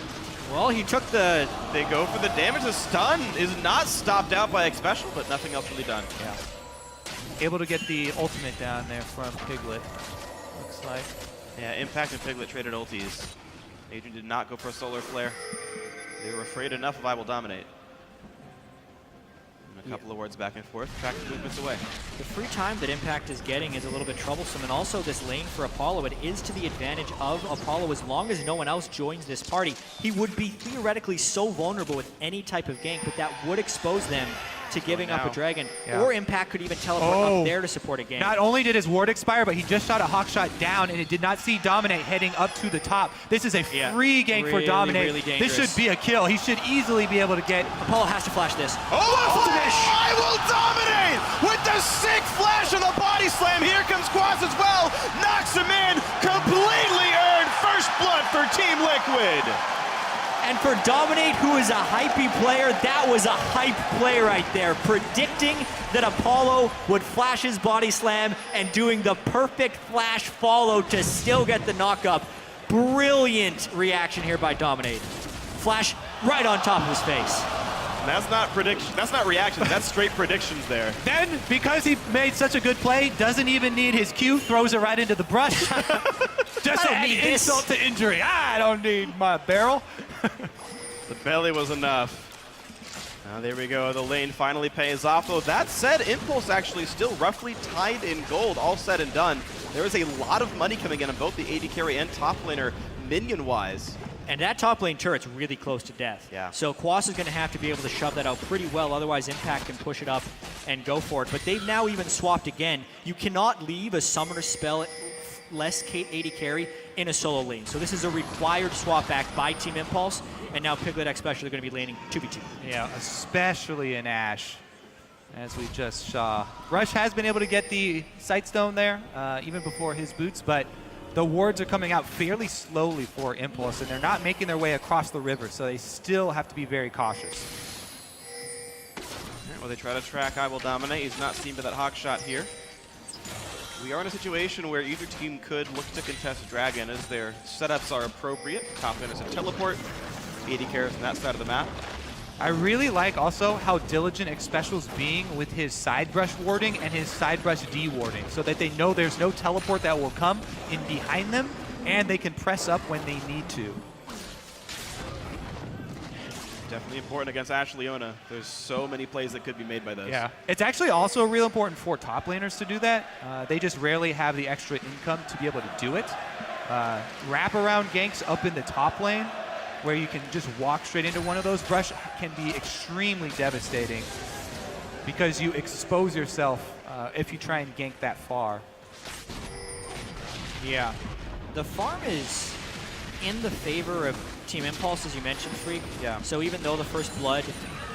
Well, he took the...
They go for the damage. The stun is not stopped out by X Special, but nothing else really done.
Yeah. Able to get the ultimate down there from Piglet, looks like.
Yeah, Impact and Piglet traded ultis. Adrian did not go for a solar flare. They were afraid enough of I Will Dominate. And a couple of words back and forth, track the movements away.
The free time that Impact is getting is a little bit troublesome, and also this lane for Apollo, it is to the advantage of Apollo as long as no one else joins this party. He would be theoretically so vulnerable with any type of gank, but that would expose them to giving up a dragon, or Impact could even teleport up there to support a gank.
Not only did his ward expire, but he just shot a hawk shot down, and it did not see Dominate heading up to the top. This is a free gank for Dominate. This should be a kill. He should easily be able to get...
Apollo has to flash this.
I Will Dominate with the sick flash of the body slam. Here comes Quas as well. Knocks him in. Completely earned first blood for Team Liquid.
And for Dominate, who is a hypey player, that was a hype play right there. Predicting that Apollo would flash his body slam and doing the perfect flash follow to still get the knock up. Brilliant reaction here by Dominate. Flash right on top of his face.
That's not prediction. That's not reactions. That's straight predictions there.
Then, because he made such a good play, doesn't even need his Q, throws it right into the brush. Just an insult to injury. I don't need my barrel.
The belly was enough. Now there we go. The lane finally pays off. Though that said, Impulse actually still roughly tied in gold, all said and done. There is a lot of money coming in on both the AD carry and top laner, minion-wise.
And that top lane turret's really close to death.
Yeah.
So Quas is going to have to be able to shove that out pretty well, otherwise Impact can push it up and go for it. But they've now even swapped again. You cannot leave a summoner spell less Kate AD carry in a solo lane. So this is a required swap back by Team Impulse, and now Piglet X Special are going to be laning 2v2.
Yeah, especially in Ashe, as we just saw. Rush has been able to get the Sightstone there, even before his boots, but the wards are coming out fairly slowly for Impulse, and they're not making their way across the river, so they still have to be very cautious.
Well, they try to track I Will Dominate. He's not seen by that hawk shot here. We are in a situation where either team could look to contest Dragon as their setups are appropriate. Top lane is a teleport, 80 carries on that side of the map.
I really like also how diligent Xpecial's being with his side brush warding and his side brush de-warding, so that they know there's no teleport that will come in behind them, and they can press up when they need to.
Definitely important against Ash Leona. There's so many plays that could be made by those.
Yeah, it's actually also real important for top laners to do that. They just rarely have the extra income to be able to do it. Wraparound ganks up in the top lane, where you can just walk straight into one of those brush, can be extremely devastating because you expose yourself if you try and gank that far.
Yeah. The farm is in the favor of Team Impulse, as you mentioned, Freak.
Yeah.
So even though the first blood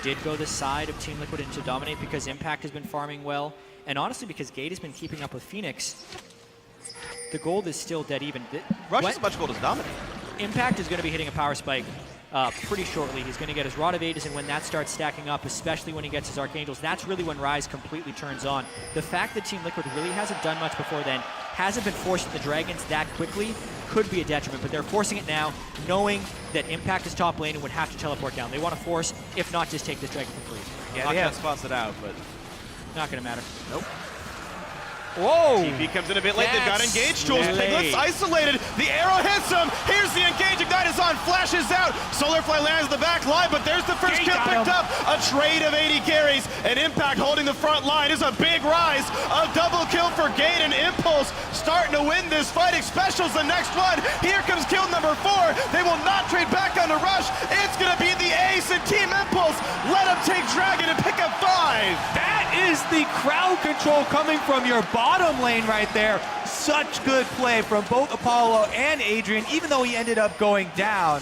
did go this side of Team Liquid into dominate because Impact has been farming well, and honestly because Gate has been keeping up with Phoenix, the gold is still dead even.
Rush as much gold as dominate.
Impact is going to be hitting a power spike pretty shortly. He's going to get his Rod of Ages, and when that starts stacking up, especially when he gets his Archangels, that's really when Rise completely turns on. The fact that Team Liquid really hasn't done much before then, hasn't been forcing the Dragons that quickly, could be a detriment, but they're forcing it now, knowing that Impact is top lane and would have to teleport down. They want to force, if not just take this Dragon for free.
Yeah, they have spots it out, but
not going to matter.
Nope.
Whoa!
TP comes in a bit late. They've got engaged tools.
late.
Piglet's isolated. The arrow hits him. Here's the engage. Ignite is on. Flashes out. Solarfly lands at the back line, but there's the first kill picked up. A trade of 80 carries. And Impact holding the front line is a big rise. A double kill for Gate and Impulse starting to win this fight. Xpecial's the next one. Here comes kill number 4. They will not trade back on the rush. It's going to be the ace and Team Impulse. Let him take Dragon and pick up 5.
That is the crowd control coming from your bottom lane right there. Such good play from both Apollo and Adrian, even though he ended up going down.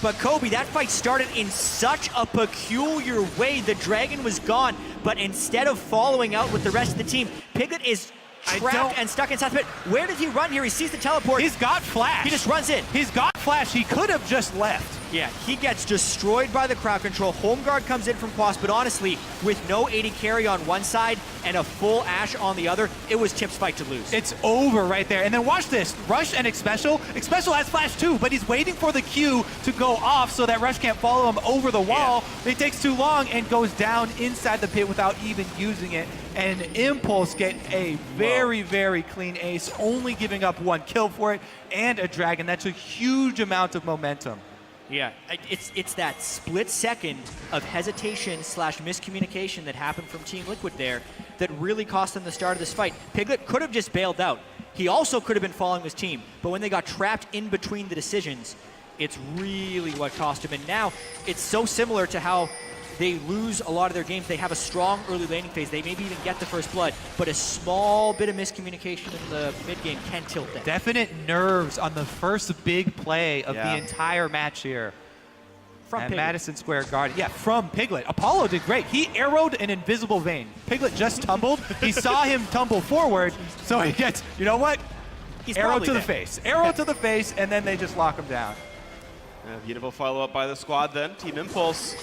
But Kobe, that fight started in such a peculiar way. The Dragon was gone, but instead of following out with the rest of the team, Piglet is trapped and stuck inside the pit. Where did he run here? He sees the teleport.
He's got flash.
He just runs in.
He's got flash. He could have just left.
Yeah, he gets destroyed by the crowd control. Home guard comes in from Quas, but honestly, with no 80 carry on one side and a full Ashe on the other, it was Tip's fight to lose.
It's over right there. And then watch this. Rush and Xpecial. Xpecial has flash too, but he's waiting for the Q to go off so that Rush can't follow him over the wall. Yeah. It takes too long and goes down inside the pit without even using it. And Impulse get a very, very clean ace, only giving up 1 kill for it and a Dragon. That's a huge amount of momentum.
Yeah, it's that split second of hesitation / miscommunication that happened from Team Liquid there that really cost them the start of this fight. Piglet could have just bailed out. He also could have been following his team, but when they got trapped in between the decisions, it's really what cost him. And now it's so similar to how they lose a lot of their games. They have a strong early laning phase. They maybe even get the first blood, but a small bit of miscommunication in the mid game can tilt them.
Definite nerves on the first big play of the entire match here.
From
at
Piglet.
Madison Square Garden. Yeah, from Piglet. Apollo did great. He arrowed an invisible vein. Piglet just tumbled. He saw him tumble forward, so he gets, you know what?
He's
arrow to
dead.
the face. Arrow to the face, and then they just lock him down.
Beautiful follow-up by the squad then. Team Impulse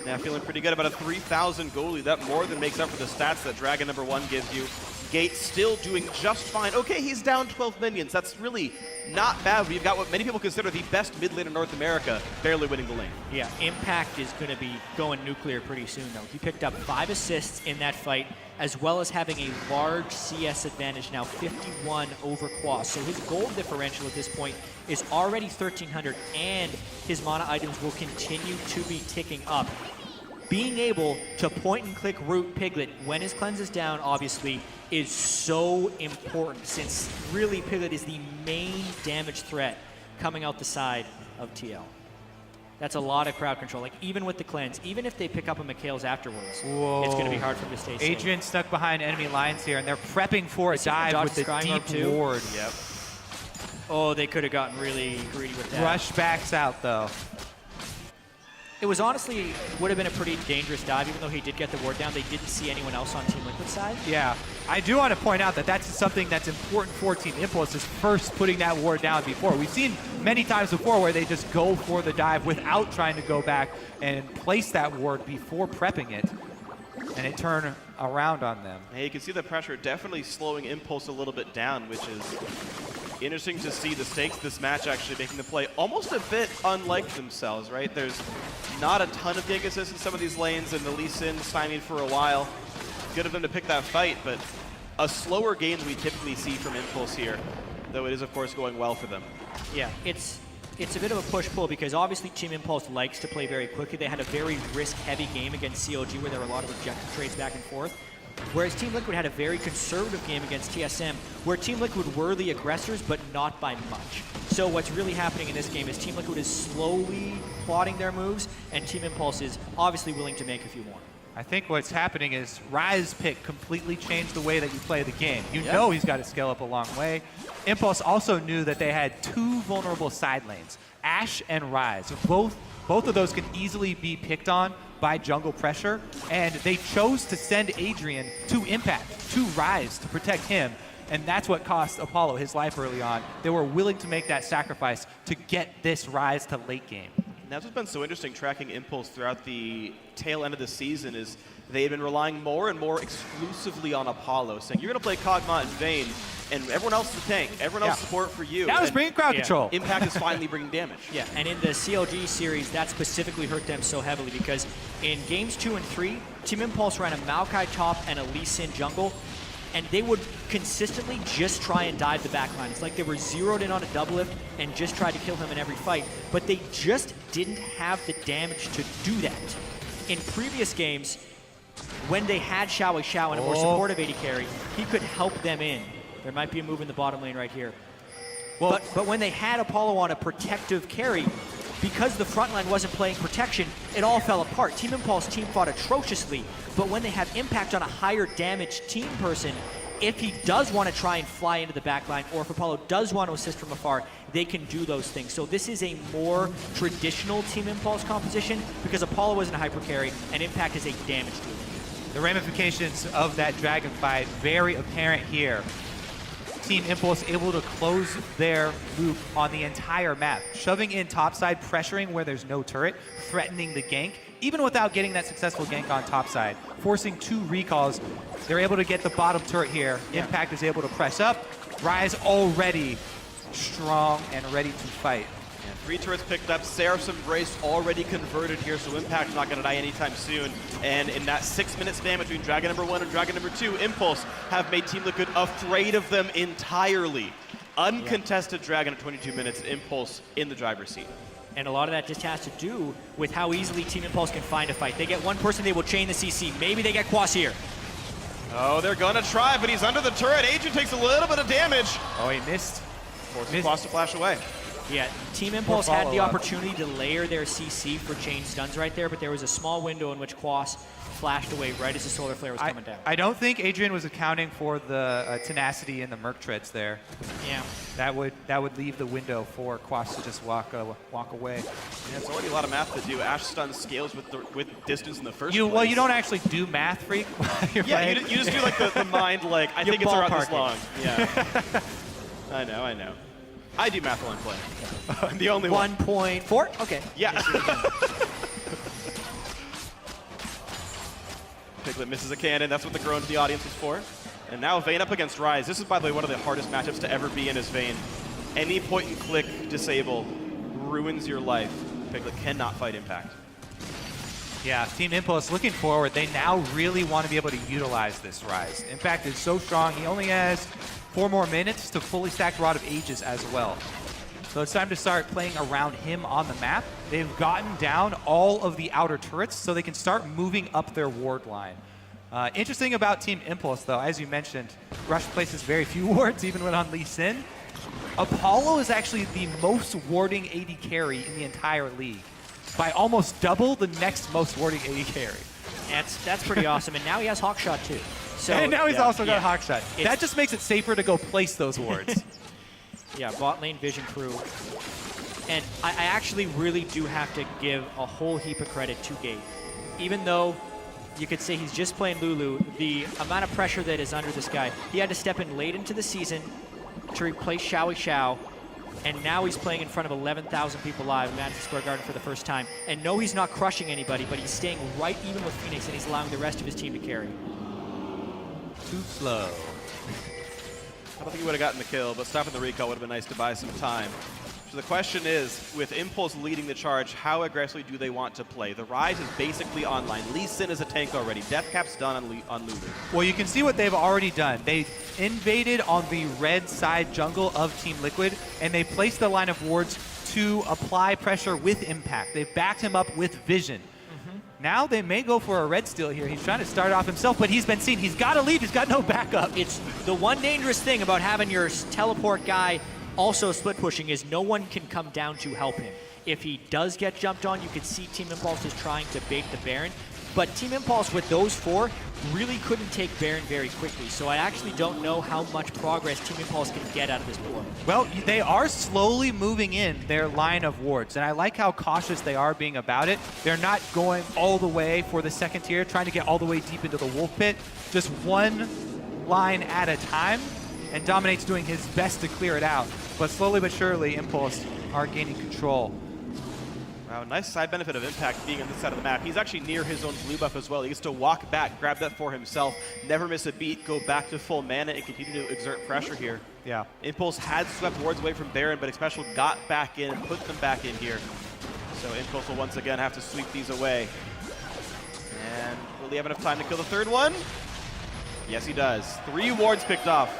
now feeling pretty good about a 3,000 goal lead. That more than makes up for the stats that Dragon number 1 gives you. Gate still doing just fine. Okay, he's down 12 minions. That's really not bad. We've got what many people consider the best mid lane in North America, barely winning the lane.
Yeah, Impact is going to be going nuclear pretty soon, though. He picked up 5 assists in that fight, as well as having a large CS advantage now, 51 over Quas. So his gold differential at this point is already 1,300, and his mana items will continue to be ticking up. Being able to point-and-click root Piglet when his cleanse is down, obviously, is so important, since really Piglet is the main damage threat coming out the side of TL. That's a lot of crowd control. Like, even with the cleanse, even if they pick up a Mikhail's afterwards, it's going to be hard for him to stay safe.
Adrian stuck behind enemy lines here, and they're prepping for a dive with the deep ward.
Yep.
Oh, they could have gotten really greedy with that.
Rush backs out, though.
It was honestly, would have been a pretty dangerous dive, even though he did get the ward down. They didn't see anyone else on Team Liquid side.
Yeah, I do want to point out that that's something that's important for Team Impulse, is first putting that ward down before. We've seen many times before where they just go for the dive without trying to go back and place that ward before prepping it. and it turned around on them.
Yeah, you can see the pressure definitely slowing Impulse a little bit down, which is interesting to see the stakes of this match actually making the play almost a bit unlike themselves, right? There's not a ton of gank assists in some of these lanes, and the Lee Sin stymied for a while. Good of them to pick that fight, but a slower game than we typically see from Impulse here, though it is, of course, going well for them.
Yeah, it's a bit of a push-pull because obviously Team Impulse likes to play very quickly. They had a very risk-heavy game against COG where there were a lot of objective trades back and forth. Whereas Team Liquid had a very conservative game against TSM where Team Liquid were the aggressors but not by much. So what's really happening in this game is Team Liquid is slowly plotting their moves and Team Impulse is obviously willing to make a few more.
I think what's happening is Rise pick completely changed the way that you play the game. You know he's got to scale up a long way. Impulse also knew that they had two vulnerable side lanes, Ashe and Rise. Both of those can easily be picked on by jungle pressure, and they chose to send Adrian to Impact, to Rise, to protect him, and that's what cost Apollo his life early on. They were willing to make that sacrifice to get this Rise to late game.
And that's what's been so interesting tracking Impulse throughout the tail end of the season is they've been relying more and more exclusively on Apollo, saying you're going to play Kog'Maw and Vayne, and everyone else is the tank. Everyone else is support for you.
That was bringing crowd control.
Impact is finally bringing damage.
Yeah, and in the CLG series, that specifically hurt them so heavily because in games 2 and 3, Team Impulse ran a Maokai top and a Lee Sin jungle, and they would consistently just try and dive the backline. It's like they were zeroed in on a double lift and just tried to kill him in every fight, but they just didn't have the damage to do that. In previous games, when they had Xiao Xiao and a more supportive AD carry, he could help them in. There might be a move in the bottom lane right here. Well, but when they had Apollo on a protective carry, because the front line wasn't playing protection, it all fell apart. Team Impulse team fought atrociously, but when they have Impact on a higher damage team person, if he does want to try and fly into the back line, or if Apollo does want to assist from afar, they can do those things. So this is a more traditional Team Impulse composition because Apollo isn't a hyper carry and Impact is a damage dealer.
The ramifications of that dragon fight very apparent here. Team Impulse able to close their loop on the entire map, shoving in topside, pressuring where there's no turret, threatening the gank, even without getting that successful gank on topside, forcing 2 recalls. They're able to get the bottom turret here. Impact is able to press up. Rise already strong and ready to fight.
3 turrets picked up, Seraph's Embrace already converted here, so Impact's not going to die anytime soon. And in that 6-minute span between Dragon number 1 and Dragon number 2, Impulse have made Team Liquid afraid of them entirely. Uncontested Dragon at 22 minutes, Impulse in the driver's seat.
And a lot of that just has to do with how easily Team Impulse can find a fight. They get one person, they will chain the CC. Maybe they get Quas here.
Oh, they're going to try, but he's under the turret. Adrian takes a little bit of damage.
Oh, he missed.
Forces Quas to flash away.
Yeah, Team Impulse had the opportunity to layer their CC for chain stuns right there, but there was a small window in which Quas flashed away right as the Solar Flare was coming down.
I don't think Adrian was accounting for the tenacity in the Merc treads there.
Yeah.
That would leave the window for Quas to just walk away.
Yeah, it's already a lot of math to do. Ashe stun scales with distance in the first
place. Well, you don't actually do math, Freak.
You just do like the mind, like, I think it's around this long. Yeah. I know. I do math while I'm playing. I'm the only one.
1.4? Okay.
Yeah. Piglet misses a cannon. That's what the groan to the audience was for. And now Vayne up against Rise. This is, by the way, one of the hardest matchups to ever be in as Vayne. Any point-and-click disable ruins your life. Piglet cannot fight Impact.
Yeah, Team Impulse looking forward. They now really want to be able to utilize this Rise. Impact is so strong. He only has 4 more minutes to fully stack Rod of Ages as well. So it's time to start playing around him on the map. They've gotten down all of the outer turrets so they can start moving up their ward line. Interesting about Team Impulse, though, as you mentioned, Rush places very few wards, even when on Lee Sin. Apollo is actually the most warding AD carry in the entire league, by almost double the next most warding AD carry.
That's pretty awesome, and now he has Hawkshot too. So,
and now he's also got Hawkshot. That just makes it safer to go place those wards.
Yeah, bot lane Vision Crew. And I actually really do have to give a whole heap of credit to Gate. Even though you could say he's just playing Lulu, the amount of pressure that is under this guy, he had to step in late into the season to replace Xiao Xiao, And now he's playing in front of 11,000 people live at Madison Square Garden for the first time. And no, he's not crushing anybody, but he's staying right even with Phoenix, and he's allowing the rest of his team to carry.
Too slow.
I don't think he would have gotten the kill, but stopping the recall would have been nice to buy some time. So the question is, with Impulse leading the charge, how aggressively do they want to play? The Rise is basically online. Lee Sin is a tank already. Deathcap's done on Looter.
Well, you can see what they've already done. They invaded on the red side jungle of Team Liquid, and they placed the line of wards to apply pressure with impact. They've backed him up with vision. Now they may go for a red steal here. He's trying to start off himself, but he's been seen. He's got to leave. He's got no backup.
It's the one dangerous thing about having your teleport guy also split pushing is no one can come down to help him. If he does get jumped on, you can see Team Impulse is trying to bait the Baron. But Team Impulse with those 4 really couldn't take Baron very quickly. So I actually don't know how much progress Team Impulse can get out of this war.
Well, they are slowly moving in their line of wards, and I like how cautious they are being about it. They're not going all the way for the second tier, trying to get all the way deep into the Wolf Pit. Just one line at a time, and Dominate's doing his best to clear it out. But slowly but surely, Impulse are gaining control.
Wow, nice side benefit of Impact being on this side of the map. He's actually near his own blue buff as well. He gets to walk back, grab that for himself, never miss a beat, go back to full mana, and continue to exert pressure here.
Yeah.
Impulse had swept wards away from Baron, but Special got back in and put them back in here. So Impulse will once again have to sweep these away. And will he have enough time to kill the third one? Yes, he does. 3 wards picked off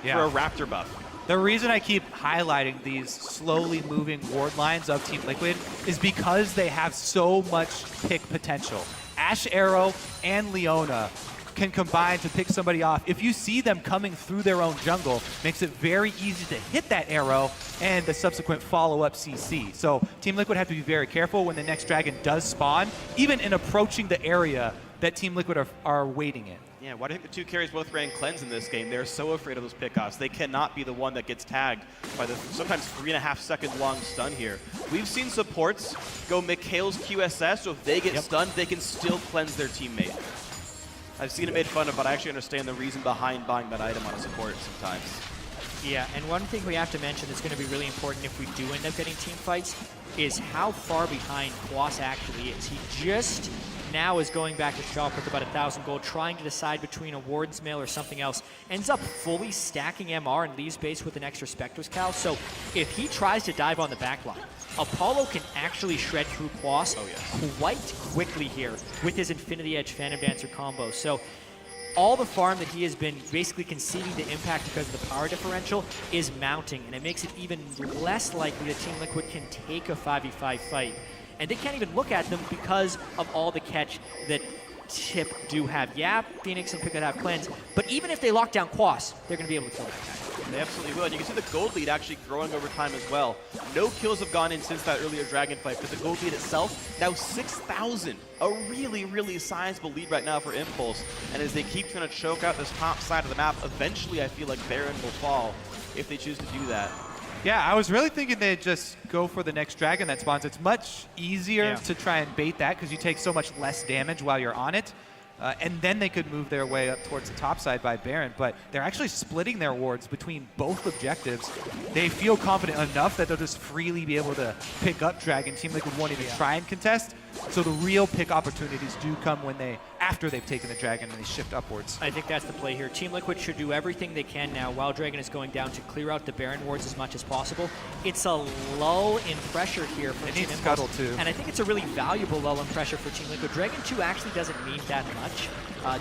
for a Raptor buff.
The reason I keep highlighting these slowly moving ward lines of Team Liquid is because they have so much pick potential. Ash Arrow and Leona can combine to pick somebody off. If you see them coming through their own jungle, makes it very easy to hit that arrow and the subsequent follow-up CC. So Team Liquid have to be very careful when the next dragon does spawn, even in approaching the area that Team Liquid are waiting in.
Yeah, why do you think the 2 carries both ran cleanse in this game? They're so afraid of those pickoffs. They cannot be the one that gets tagged by the sometimes 3.5 second long stun here. We've seen supports go Mikhail's QSS, so if they get stunned, they can still cleanse their teammate. I've seen it made fun of, but I actually understand the reason behind buying that item on a support sometimes.
Yeah, and one thing we have to mention that's going to be really important if we do end up getting team fights is how far behind Quas actually is. He just now is going back to shop with about 1,000 gold, trying to decide between a Warden's Mail or something else. Ends up fully stacking MR and leaves base with an extra Spectre's Cowl. So if he tries to dive on the backline, Apollo can actually shred through Quas quite quickly here with his Infinity Edge Phantom Dancer combo. So all the farm that he has been basically conceding to Impact because of the power differential is mounting, and it makes it even less likely that Team Liquid can take a 5v5 fight. And they can't even look at them because of all the catch that Tip do have. Yeah, Phoenix and Pickett have cleanse, but even if they lock down Quas, they're going to be able to kill that guy.
They absolutely will. And you can see the gold lead actually growing over time as well. No kills have gone in since that earlier Dragon fight, but the gold lead itself, now 6,000. A really, really sizable lead right now for Impulse. And as they keep trying to choke out this top side of the map, eventually I feel like Baron will fall if they choose to do that.
Yeah, I was really thinking they'd just go for the next dragon that spawns. It's much easier to try and bait that because you take so much less damage while you're on it. And then they could move their way up towards the top side by Baron, but they're actually splitting their wards between both objectives. They feel confident enough that they'll just freely be able to pick up Dragon. Team Liquid won't even try and contest. So the real pick opportunities do come when after they've taken the Dragon and they shift upwards.
I think that's the play here. Team Liquid should do everything they can now while Dragon is going down to clear out the Baron wards as much as possible. It's a lull in pressure here for Team Impulse.
Scuttle too.
And I think it's a really valuable lull in pressure for Team Liquid. Dragon 2 actually doesn't mean that much.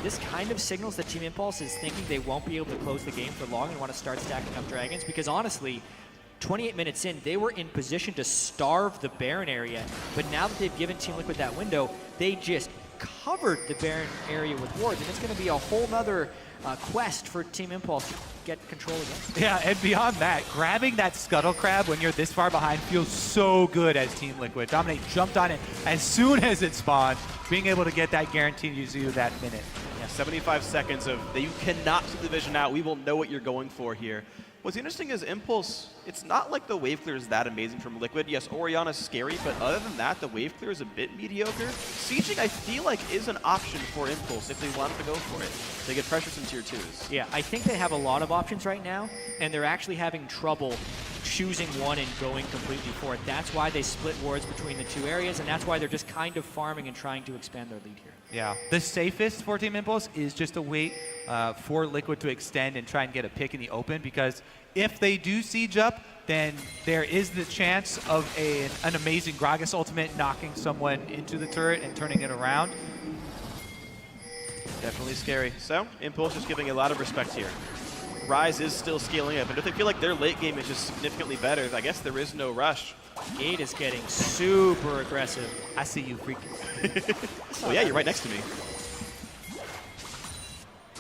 This kind of signals that Team Impulse is thinking they won't be able to close the game for long and want to start stacking up Dragons, because honestly, 28 minutes in, they were in position to starve the Baron area, but now that they've given Team Liquid that window, they just covered the Baron area with wards, and it's going to be a whole nother quest for Team Impulse to get control again.
Yeah, and beyond that, grabbing that Scuttle Crab when you're this far behind feels so good as Team Liquid. Dominate jumped on it as soon as it spawned, being able to get that guarantees you that minute.
Yeah, 75 seconds of you cannot see the vision out. We will know what you're going for here. What's interesting is Impulse, it's not like the wave clear is that amazing from Liquid. Yes, Orianna's scary, but other than that, the wave clear is a bit mediocre. Sieging, I feel like, is an option for Impulse if they wanted to go for it. They get pressure from tier 2s.
Yeah, I think they have a lot of options right now, and they're actually having trouble choosing one and going completely for it. That's why they split wards between the two areas, and that's why they're just kind of farming and trying to expand their lead here.
Yeah, the safest for Team Impulse is just to wait for Liquid to extend and try and get a pick in the open, because if they do siege up, then there is the chance of an amazing Gragas ultimate knocking someone into the turret and turning it around.
Definitely scary. So, Impulse is giving a lot of respect here. Rise is still scaling up, and if they feel like their late game is just significantly better, I guess there is no rush.
Gate is getting super aggressive.
I see you, freak.
Well, yeah, you're right next to me.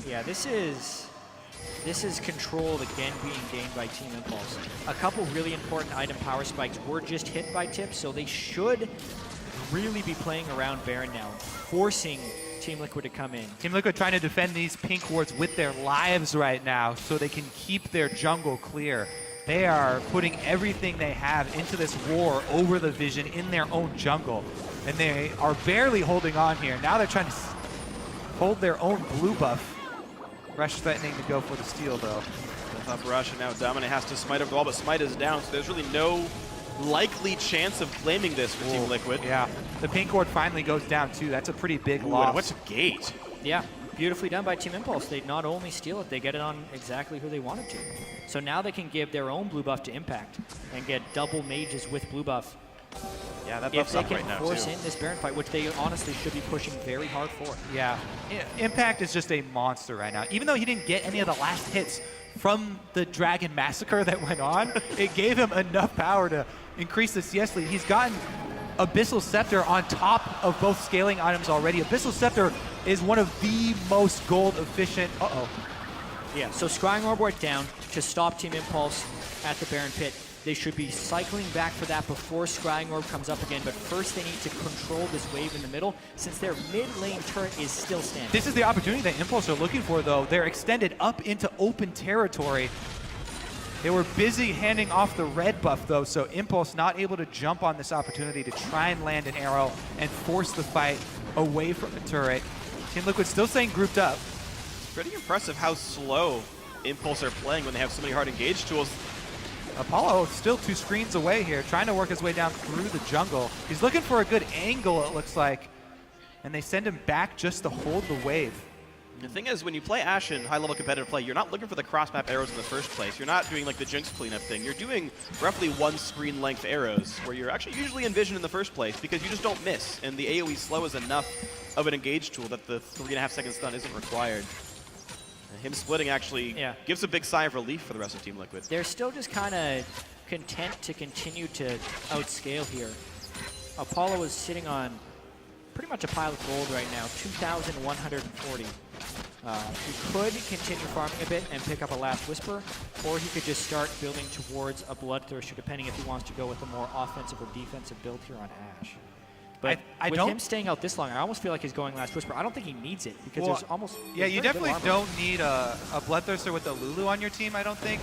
Yeah, this is control again being gained by Team Impulse. A couple really important item power spikes were just hit by tips, so they should really be playing around Baron now, forcing Team Liquid to come in.
Team Liquid trying to defend these pink wards with their lives right now so they can keep their jungle clear. They are putting everything they have into this war over the vision in their own jungle, and they are barely holding on here. Now they're trying to hold their own blue buff. Rush threatening to go for the steal, though.
Up rush, and now Dominic has to smite over the wall, but smite is down, so there's really no likely chance of claiming this for Team Liquid.
Yeah, the pink ward finally goes down, too. That's a pretty big loss.
And what's a gate?
Yeah, beautifully done by Team Impulse. They not only steal it, they get it on exactly who they wanted to. So now they can give their own blue buff to Impact and get double mages with blue buff.
Yeah, that
if
buff's
they
up
can
right now,
force
too.
in this Baron fight, which they honestly should be pushing very hard for.
Yeah, Impact is just a monster right now. Even though he didn't get any of the last hits from the Dragon Massacre that went on, it gave him enough power to increase the CS lead. He's gotten Abyssal Scepter on top of both scaling items already. Abyssal Scepter is one of the most gold efficient.
Yeah, so Scrying Orb went down to stop Team Impulse at the Baron Pit. They should be cycling back for that before Scrying Orb comes up again, but first they need to control this wave in the middle since their mid lane turret is still standing.
This is the opportunity that Impulse are looking for, though. They're extended up into open territory. They were busy handing off the red buff, though, so Impulse not able to jump on this opportunity to try and land an arrow and force the fight away from the turret. Team Liquid still staying grouped up.
It's pretty impressive how slow Impulse are playing when they have so many hard engage tools.
Apollo still 2 screens away here, trying to work his way down through the jungle. He's looking for a good angle, it looks like, and they send him back just to hold the wave.
The thing is, when you play Ashen high-level competitive play, you're not looking for the cross-map arrows in the first place. You're not doing like the Jinx cleanup thing. You're doing roughly 1 screen length arrows, where you're actually usually envisioned in the first place because you just don't miss, and the AoE slow is enough of an engage tool that the 3.5 second stun isn't required. Him splitting actually gives a big sigh of relief for the rest of Team Liquid.
They're still just kind of content to continue to outscale here. Apollo is sitting on pretty much a pile of gold right now, 2,140. He could continue farming a bit and pick up a Last Whisper, or he could just start building towards a Bloodthirster, depending if he wants to go with a more offensive or defensive build here on Ashe. But with him staying out this long, I almost feel like he's going Last Whisper. I don't think he needs it because there's almost...
Yeah, you definitely don't need a Bloodthirster with a Lulu on your team, I don't think.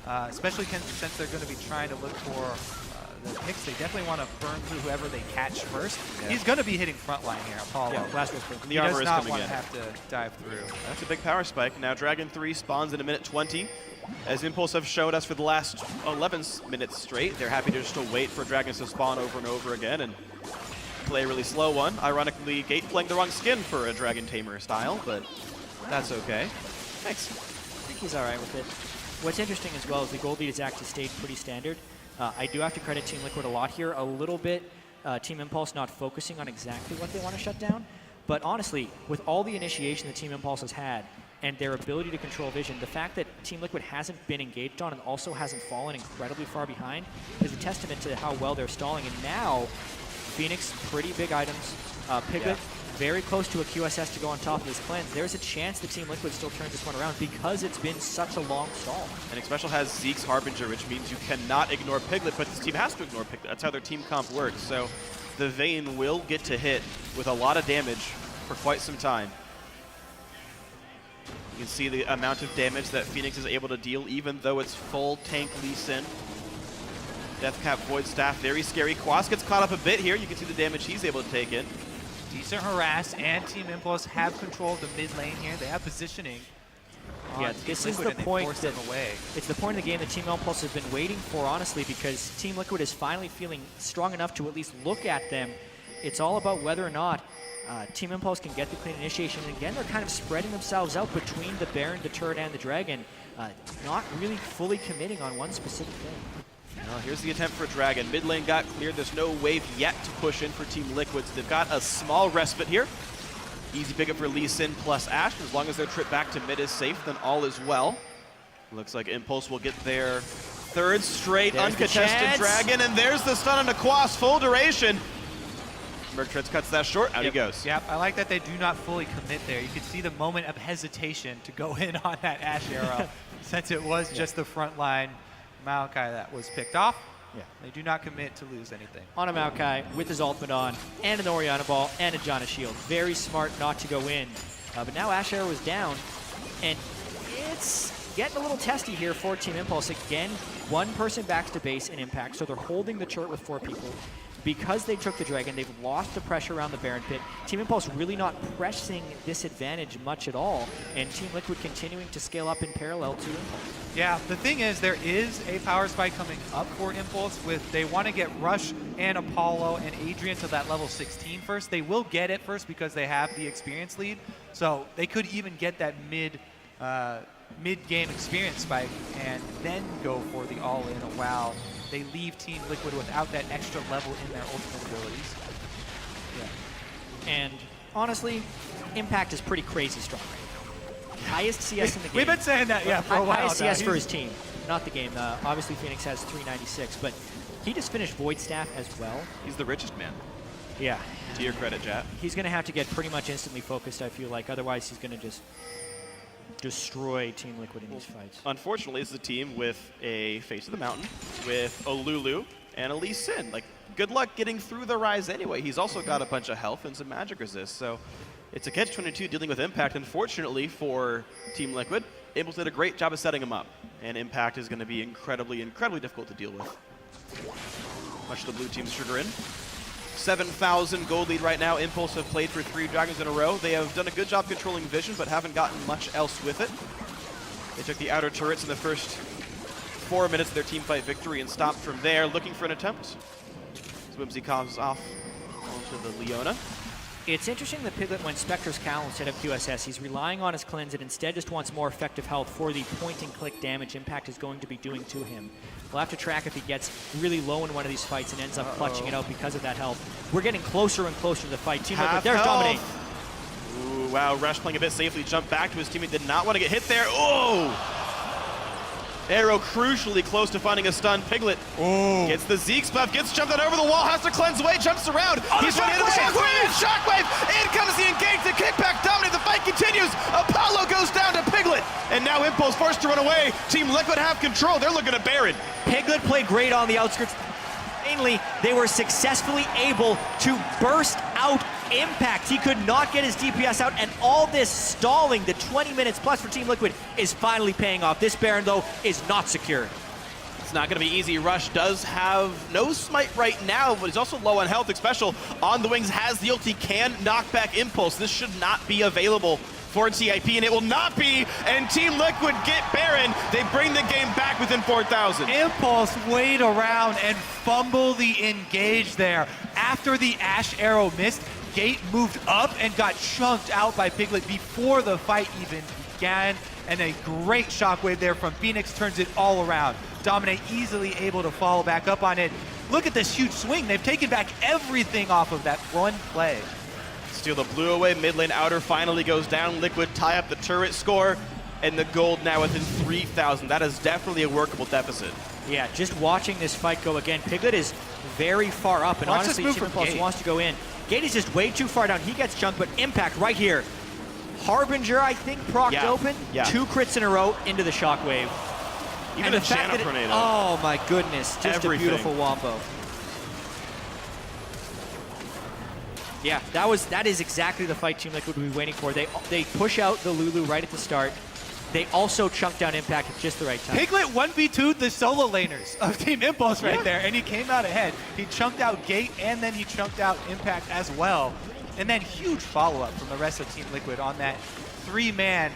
Especially since they're going to be trying to look for the picks. They definitely want to burn through whoever they catch first. Yeah. He's going to be hitting frontline here, Apollo.
Yeah, Last Whisper.
And the armor is coming in.
He does not want to have to dive through.
That's a big power spike. Now Dragon 3 spawns in a minute 20. As Impulse have showed us for the last 11 minutes straight, they're happy to just wait for Dragons to spawn over and over again and play a really slow one. Ironically, Gate playing the wrong skin for a Dragon Tamer style, but that's okay. Thanks.
I think he's all right with it. What's interesting as well is the gold lead has actually stayed pretty standard. I do have to credit Team Liquid a lot here. A little bit Team Impulse not focusing on exactly what they want to shut down. But honestly, with all the initiation that Team Impulse has had and their ability to control vision, the fact that Team Liquid hasn't been engaged on and also hasn't fallen incredibly far behind is a testament to how well they're stalling. And now, Phoenix, pretty big items. Piglet, very close to a QSS to go on top of his cleanse. There's a chance that Team Liquid still turns this one around because it's been such a long stall.
And Special has Zeke's Harbinger, which means you cannot ignore Piglet, but this team has to ignore Piglet. That's how their team comp works. So the Vayne will get to hit with a lot of damage for quite some time. You can see the amount of damage that Phoenix is able to deal, even though it's full tank Lee Sin. Deathcap Void Staff, very scary. Quas gets caught up a bit here. You can see the damage he's able to take in.
Decent harass, and Team Impulse have control of the mid lane here. They have positioning.
Yeah,
on
this
Team
is
Liquid
the
and they
point
force
that
them away.
it's the point of the game that Team Impulse has been waiting for, honestly, because Team Liquid is finally feeling strong enough to at least look at them. It's all about whether or not Team Impulse can get the clean initiation. And again, they're kind of spreading themselves out between the Baron, the Turret, and the Dragon, not really fully committing on one specific thing.
Well, here's the attempt for Dragon. Mid lane got cleared. There's no wave yet to push in for Team Liquid. So they've got a small respite here. Easy pickup for Lee Sin plus Ashe. As long as their trip back to mid is safe, then all is well. Looks like Impulse will get their third straight
There's
uncontested Dragon, and there's the stun on Aquas, full duration. Merctreads cuts that short, out he goes.
Yep, I like that they do not fully commit there. You could see the moment of hesitation to go in on that Ashe arrow, since it was just the front line Maokai that was picked off. Yeah, they do not commit to lose anything.
On a Maokai with his ultimate on, and an Orianna ball, and a Janna shield. Very smart not to go in. But now Ashe arrow is down, and it's getting a little testy here for Team Impulse. Again, one person backs to base and Impact, so they're holding the turret with 4 people. Because they took the Dragon, they've lost the pressure around the Baron pit. Team Impulse really not pressing this advantage much at all, and Team Liquid continuing to scale up in parallel to Impulse.
Yeah, the thing is, there is a power spike coming up for Impulse. They want to get Rush and Apollo and Adrian to that level 16 first. They will get it first because they have the experience lead, so they could even get that mid-game experience spike and then go for the all-in while they leave Team Liquid without that extra level in their ultimate abilities.
Yeah. And honestly, Impact is pretty crazy strong right now. Highest CS in the game.
We've been saying that, yeah, for a while.
Highest CS for his team, not the game. Obviously, Phoenix has 396, but he just finished Void Staff as well.
He's the richest man.
Yeah.
To your credit, Jat.
He's going to have to get pretty much instantly focused, I feel like. Otherwise, he's going to just destroy Team Liquid in these fights.
Unfortunately, this is a team with a Face of the Mountain, with a Lulu, and a Lee Sin. Like, good luck getting through the Rise anyway. He's also got a bunch of health and some magic resist, so it's a catch-22 dealing with Impact. Unfortunately for Team Liquid, Impulse did a great job of setting him up, and Impact is going to be incredibly, incredibly difficult to deal with. Much to the blue team's chagrin. 7,000 gold lead right now. Impulse have played for 3 Dragons in a row. They have done a good job controlling vision, but haven't gotten much else with it. They took the outer turrets in the first 4 minutes of their team fight victory and stopped from there, looking for an attempt. Swimsy comes off onto the Leona.
It's interesting that Piglet went Spectre's Cowl instead of QSS. He's relying on his cleanse and instead just wants more effective health for the point-and-click damage Impact is going to be doing to him. We'll have to track if he gets really low in one of these fights and ends up clutching it out because of that health. We're getting closer and closer to the fight. Team Liquid, there's Dominate.
Ooh, wow, Rush playing a bit safely, jumped back to his teammate, did not want to get hit there. Oh! Arrow crucially close to finding a stun. Piglet gets the Zeke's buff, gets jumped out over the wall, has to cleanse away, jumps around. He's running into the Shockwave! In comes the engage, the kickback, Dominate, the fight continues. Apollo goes down to Piglet, and now Impulse forced to run away. Team Liquid have control, they're looking at Baron.
Piglet played great on the outskirts. Mainly, they were successfully able to burst out Impact. He could not get his DPS out, and all this stalling, the 20 minutes plus for Team Liquid, is finally paying off. This Baron, though, is not secure.
It's not going to be easy. Rush does have no smite right now, but he's also low on health. Special on the wings has the ult. He can knock back Impulse. This should not be available for TIP, and it will not be, and Team Liquid get Baron. They bring the game back within 4,000.
Impulse wait around and fumble the engage there. After the Ashe arrow missed, Gate moved up and got chunked out by Piglet before the fight even began, and a great shockwave there from Phoenix turns it all around. Dominate easily able to follow back up on it. Look at this huge swing. They've taken back everything off of that one play.
Steal the blue away, mid lane outer finally goes down. Liquid tie up the turret score, and the gold now within 3,000. That is definitely a workable deficit.
Yeah, just watching this fight go again. Piglet is very far up, and honestly, Team Impulse wants to go in. Gate is just way too far down. He gets chunked, but Impact right here. Harbinger, I think, procced open.
Yeah.
2 crits in a row into the shockwave.
Even a Janna tornado.
Oh my goodness, just a beautiful wombo. Yeah, that is exactly the fight Team Liquid would be waiting for. They push out the Lulu right at the start. They also chunk down Impact at just the right time.
Piglet 1v2'd the solo laners of Team Impulse right there, and he came out ahead. He chunked out Gate, and then he chunked out Impact as well. And then huge follow-up from the rest of Team Liquid on that 3-man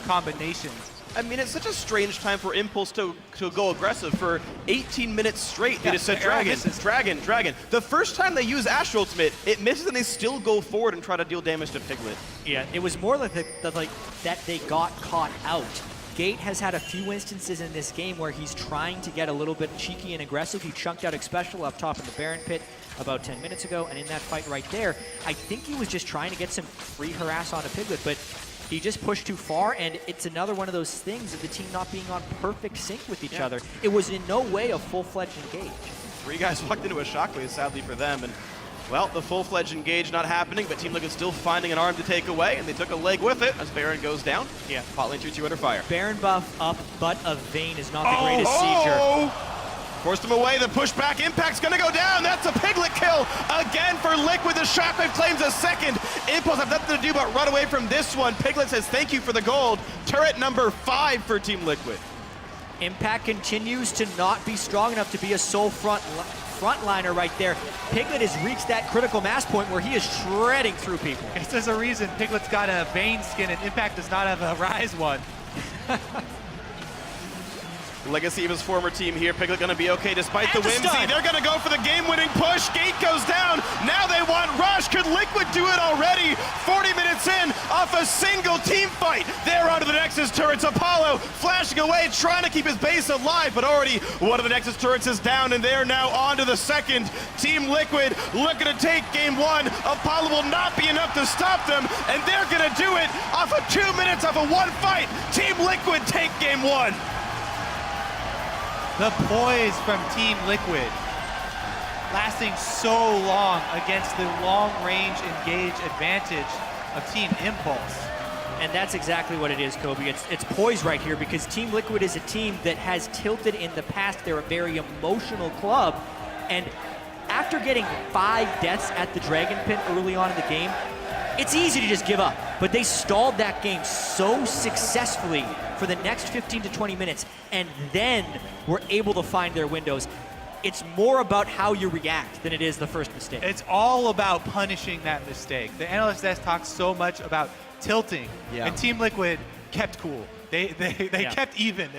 combination.
I mean, it's such a strange time for Impulse to go aggressive for 18 minutes straight. They just said Dragon. The first time they use Astral Ultimate, it misses and they still go forward and try to deal damage to Piglet.
Yeah, it was more like that they got caught out. Gate has had a few instances in this game where he's trying to get a little bit cheeky and aggressive. He chunked out Xpecial up top in the Baron pit about 10 minutes ago, and in that fight right there, I think he was just trying to get some free harass onto Piglet, but he just pushed too far, and it's another one of those things of the team not being on perfect sync with each other. It was in no way a full-fledged engage.
3 guys walked into a shockwave, sadly for them, and well, the full-fledged engage not happening, but Team Liquid still finding an arm to take away, and they took a leg with it as Baron goes down.
Yeah.
Bot lane 2-2 under fire.
Baron buff up, but a Vayne is not the greatest seizure.
Forced him away, the pushback Impact's gonna go down. That's a Piglet kill again for Liquid. The Shockwave claims a second. Impulse have nothing to do but run away from this one. Piglet says thank you for the gold. Turret number 5 for Team Liquid.
Impact continues to not be strong enough to be a sole frontliner right there. Piglet has reached that critical mass point where he is shredding through people.
There's a reason Piglet's got a Vayne skin and Impact does not have a Rise one.
Legacy of his former team here. Piglet gonna be okay despite the whimsy. They're gonna go for the game-winning push. Gate goes down. Now they want Rush. Could Liquid do it already? 40 minutes in off a single team fight. They're onto the Nexus turrets. Apollo flashing away, trying to keep his base alive, but already one of the Nexus turrets is down, and they're now onto the second. Team Liquid looking to take game 1. Apollo will not be enough to stop them, and they're gonna do it off of 2 minutes off of one fight. Team Liquid take game 1.
The poise from Team Liquid, lasting so long against the long-range engage advantage of Team Impulse.
And that's exactly what it is, Kobe. It's poise right here because Team Liquid is a team that has tilted in the past. They're a very emotional club. And after getting 5 deaths at the Dragon Pit early on in the game, it's easy to just give up. But they stalled that game so successfully for the next 15 to 20 minutes, and then were able to find their windows. It's more about how you react than it is the first mistake.
It's all about punishing that mistake. The analyst desk talks so much about tilting, and Team Liquid kept cool. They kept even,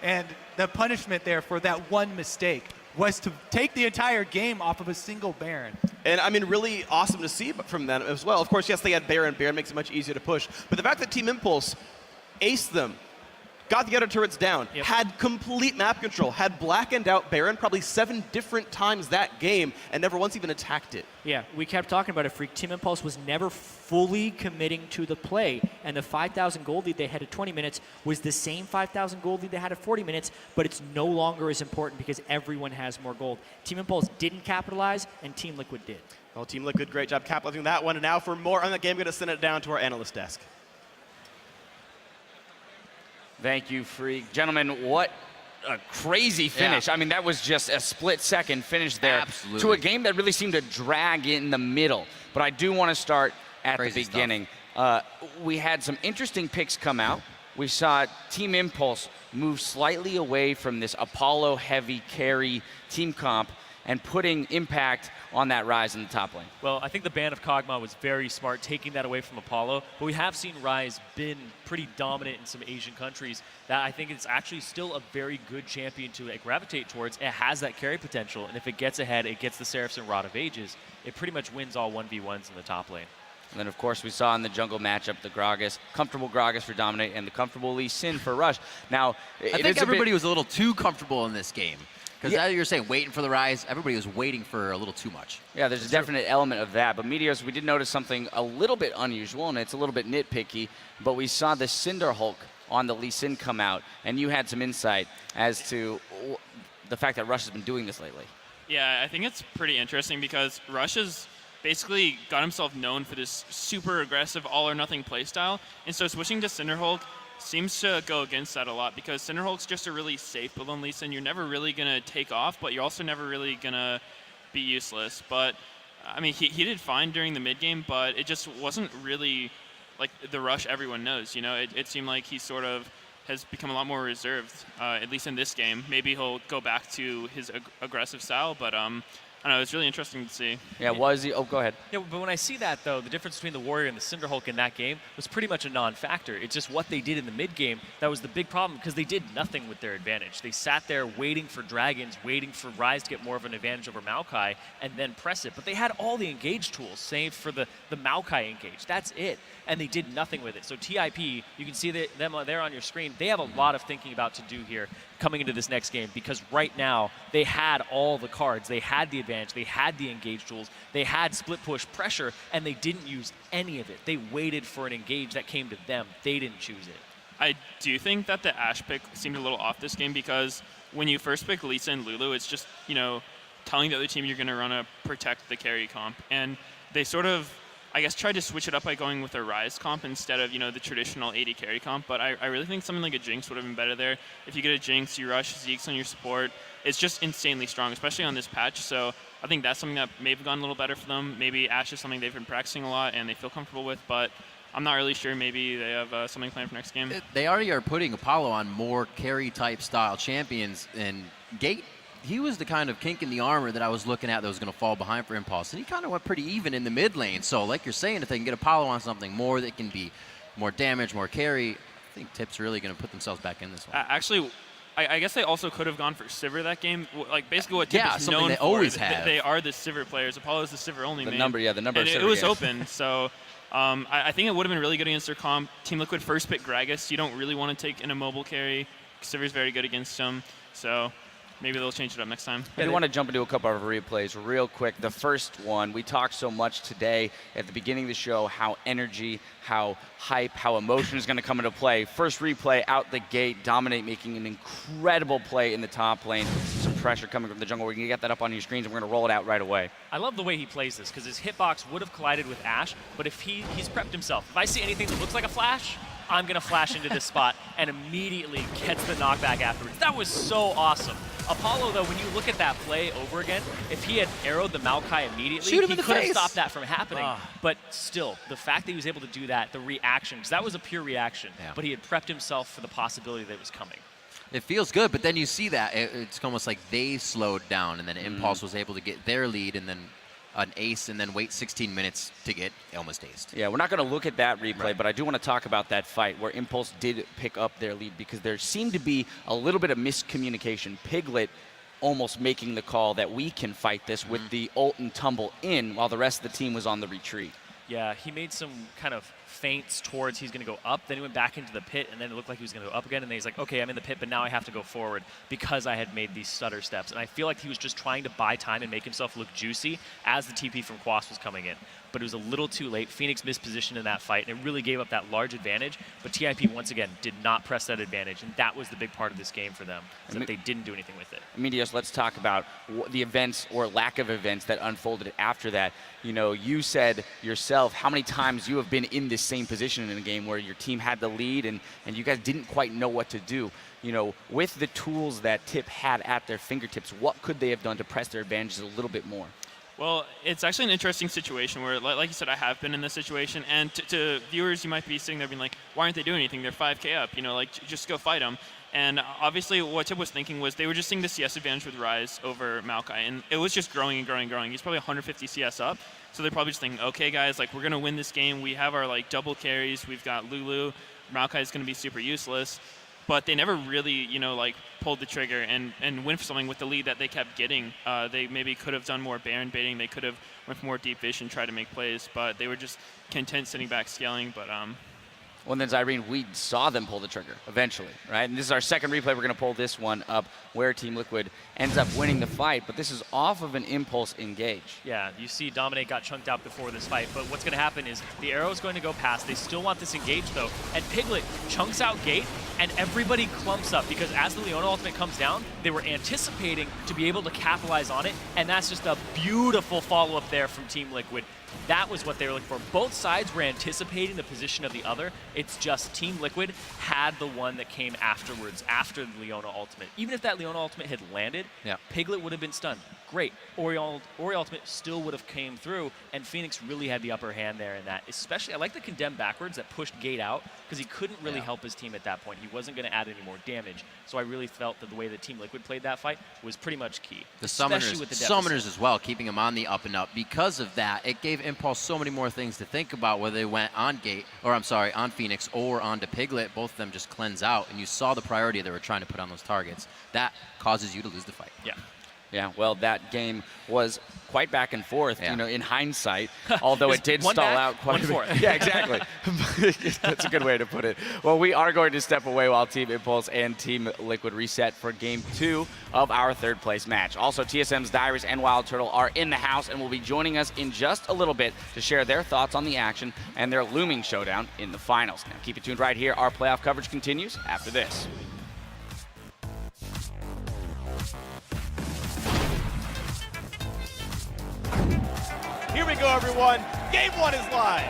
and the punishment there for that one mistake was to take the entire game off of a single Baron.
And I mean, really awesome to see from them as well. Of course, yes, they had Baron. Baron makes it much easier to push. But the fact that Team Impulse aced them, got the other turrets down, had complete map control, had blackened out Baron probably 7 different times that game, and never once even attacked it.
Yeah, we kept talking about it, Freak. Team Impulse was never fully committing to the play, and the 5,000 gold lead they had at 20 minutes was the same 5,000 gold lead they had at 40 minutes, but it's no longer as important because everyone has more gold. Team Impulse didn't capitalize, and Team Liquid did.
Well, Team Liquid, great job capitalizing that one, and now for more on the game, I'm going to send it down to our analyst desk.
Thank you, Freak. Gentlemen, what a crazy finish. I mean, that was just a split-second finish there to a game that really seemed to drag in the middle. But I do want to start at the beginning. We had some interesting picks come out. We saw Team Impulse move slightly away from this Apollo-heavy carry team comp and putting Impact on that Rise in the top lane.
Well, I think the ban of Kog'Maw was very smart, taking that away from Apollo. But we have seen Rise been pretty dominant in some Asian countries that I think it's actually still a very good champion to gravitate towards. It has that carry potential, and if it gets ahead, it gets the Seraphs and Rod of Ages, it pretty much wins all 1v1s in the top lane.
And then, of course, we saw in the jungle matchup the Gragas, comfortable Gragas for Dominate, and the comfortable Lee Sin for Rush. Now,
I think everybody was a little too comfortable in this game. Because as you're saying, waiting for the Rise, everybody was waiting for a little too much.
Yeah, there's a definite element of that. But Meteors, we did notice something a little bit unusual, and it's a little bit nitpicky, but we saw the Cinder Hulk on the Lee Sin come out, and you had some insight as to the fact that Rush has been doing this lately.
Yeah, I think it's pretty interesting because Rush has basically got himself known for this super aggressive all-or-nothing playstyle, and so switching to Cinder Hulk seems to go against that a lot because Cinder Hulk's just a really safe build on Lee Sin. You're never really going to take off, but you're also never really going to be useless. But, I mean, he did fine during the mid-game, but it just wasn't really like the Rush everyone knows. You know, it seemed like he sort of has become a lot more reserved, at least in this game. Maybe he'll go back to his aggressive style, but I don't know, it's really interesting to see.
Yeah, was he? Oh, go ahead.
Yeah, but when I see that, though, the difference between the Warrior and the Cinderhulk in that game was pretty much a non-factor. It's just what they did in the mid-game that was the big problem, because they did nothing with their advantage. They sat there waiting for Dragons, waiting for Rise to get more of an advantage over Maokai, and then press it. But they had all the engage tools, save for the Maokai engage. That's it. And they did nothing with it. So TIP, you can see them there on your screen. They have a lot of thinking about to do here coming into this next game, because right now they had all the cards. They had the advantage. They had the engage tools. They had split push pressure, and they didn't use any of it. They waited for an engage that came to them. They didn't choose it.
I do think that the Ashe pick seemed a little off this game, because when you first pick Lisa and Lulu, it's just, you know, telling the other team you're going to run a protect the carry comp. And they sort of, I guess, tried to switch it up by going with a Rise comp instead of, you know, the traditional AD carry comp. But I really think something like a Jinx would have been better there. If you get a Jinx, you rush Zeke's on your support. It's just insanely strong, especially on this patch. So I think that's something that may have gone a little better for them. Maybe Ashe is something they've been practicing a lot and they feel comfortable with, but I'm not really sure. Maybe they have something planned for next game.
They already are putting Apollo on more carry-type style champions, and Gate, he was the kind of kink in the armor that I was looking at that was going to fall behind for Impulse, and he kind of went pretty even in the mid lane. So like you're saying, if they can get Apollo on something more that can be more damage, more carry, I think Tip's really going to put themselves back in this one.
Actually, I guess they also could have gone for Sivir that game. Like basically what Tip is known
they
for.
Always have.
They are the Sivir players. Apollo is the Sivir only
The
main.
number of
and
Sivir
it was
games.
open, so I think it would have been really good against their comp. Team Liquid first pick Gragas. You don't really want to take in a mobile carry. Sivir's very good against him, so maybe they'll change it up next time.
I do want to jump into a couple of replays real quick. The first one, we talked so much today at the beginning of the show how energy, how hype, how emotion is going to come into play. First replay out the gate, Dominate making an incredible play in the top lane. Some pressure coming from the jungle. We're going to get that up on your screens and we're going to roll it out right away.
I love the way he plays this, because his hitbox would have collided with Ashe, but if he's prepped himself. If I see anything that looks like a flash, I'm going to flash into this spot and immediately gets the knockback afterwards. That was so awesome. Apollo, though, when you look at that play over again, if he had arrowed the Maokai immediately, he could have stopped that from happening. But still, the fact that he was able to do that, the reaction, because that was a pure reaction, but he had prepped himself for the possibility that it was coming.
It feels good, but then you see that it's almost like they slowed down, and then Impulse was able to get their lead, and then an ace, and then wait 16 minutes to get almost aced.
Yeah, we're not going to look at that replay, but I do want to talk about that fight where Impulse did pick up their lead, because there seemed to be a little bit of miscommunication. Piglet almost making the call that we can fight this with the ult and tumble in while the rest of the team was on the retreat.
Yeah, he made some kind of feints towards he's going to go up, then he went back into the pit, and then it looked like he was going to go up again, and then he's like, okay, I'm in the pit, but now I have to go forward because I had made these stutter steps. And I feel like he was just trying to buy time and make himself look juicy as the TP from Quas was coming in. But it was a little too late. Phoenix mispositioned in that fight, and it really gave up that large advantage. But TIP, once again, did not press that advantage, and that was the big part of this game for them, is that they didn't do anything with it.
Medios, let's talk about the events or lack of events that unfolded after that. You know, you said yourself how many times you have been in this same position in a game where your team had the lead and you guys didn't quite know what to do. You know, with the tools that Tip had at their fingertips, what could they have done to press their advantages a little bit more?
Well, it's actually an interesting situation where, like you said, I have been in this situation. And to viewers, you might be sitting there being like, why aren't they doing anything? They're 5K up, you know, like, just go fight them. And obviously what Tip was thinking was they were just seeing the CS advantage with Rise over Maokai. And it was just growing and growing and growing. He's probably 150 CS up. So they're probably just thinking, okay, guys, like, we're going to win this game. We have our, like, double carries. We've got Lulu. Maokai is going to be super useless. But they never really, you know, like, pulled the trigger and went for something with the lead that they kept getting. They maybe could have done more Baron baiting. They could have went for more deep vision, tried to make plays. But they were just content sitting back scaling. But
well, then, Irene, we saw them pull the trigger eventually, right? And this is our second replay. We're going to pull this one up where Team Liquid ends up winning the fight. But this is off of an Impulse engage.
Yeah, you see Dominate got chunked out before this fight. But what's going to happen is the arrow is going to go past. They still want this engage, though. And Piglet chunks out Gate, and everybody clumps up. Because as the Leona ultimate comes down, they were anticipating to be able to capitalize on it. And that's just a beautiful follow-up there from Team Liquid. That was what they were looking for. Both sides were anticipating the position of the other. It's just Team Liquid had the one that came afterwards, after the Leona ultimate. Even if that Leona ultimate had landed, Piglet would have been stunned. great. Ori Ultimate still would have came through, and Phoenix really had the upper hand there in that. Especially, I like the condemn backwards that pushed Gate out, because he couldn't really help his team at that point. He wasn't going to add any more damage. So I really felt that the way that Team Liquid played that fight was pretty much key.
The
especially with the
summoners as well, keeping him on the up and up. Because of that, it gave Impulse so many more things to think about, whether they went on Gate, or I'm sorry, on Phoenix or onto Piglet. Both of them just cleanse out, and you saw the priority they were trying to put on those targets. That causes you to lose the fight.
Yeah.
Yeah, well, that game was quite back and forth, you know, in hindsight, although it did stall out quite a bit. Yeah, exactly. That's a good way to put it. Well, we are going to step away while Team Impulse and Team Liquid reset for Game 2 of our third place match. Also, TSM's Diaries and Wild Turtle are in the house and will be joining us in just a little bit to share their thoughts on the action and their looming showdown in the finals. Now, keep it tuned right here. Our playoff coverage continues after this.
Here we go, everyone. Game 1 is live.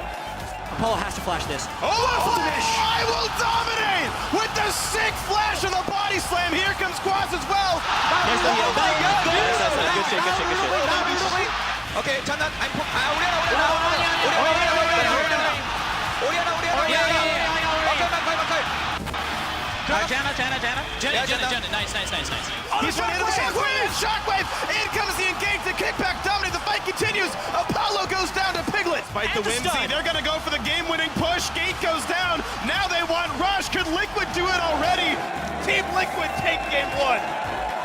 Apollo has to flash this.
Oh, I will dominate with the sick flash of the body slam. Here comes Quas as well.
There's the
oh my God.
Good shit, good shit, good shit.
Okay, 장난.
Jenna, nice.
He's running Shockwave! Shockwave! In comes the engage, the kickback dominate, the fight continues! Apollo goes down to Piglet! Fight the Whimsy, they're gonna go for the game-winning push, Gate goes down, now they want Rush, could Liquid do it already? Team Liquid take game 1!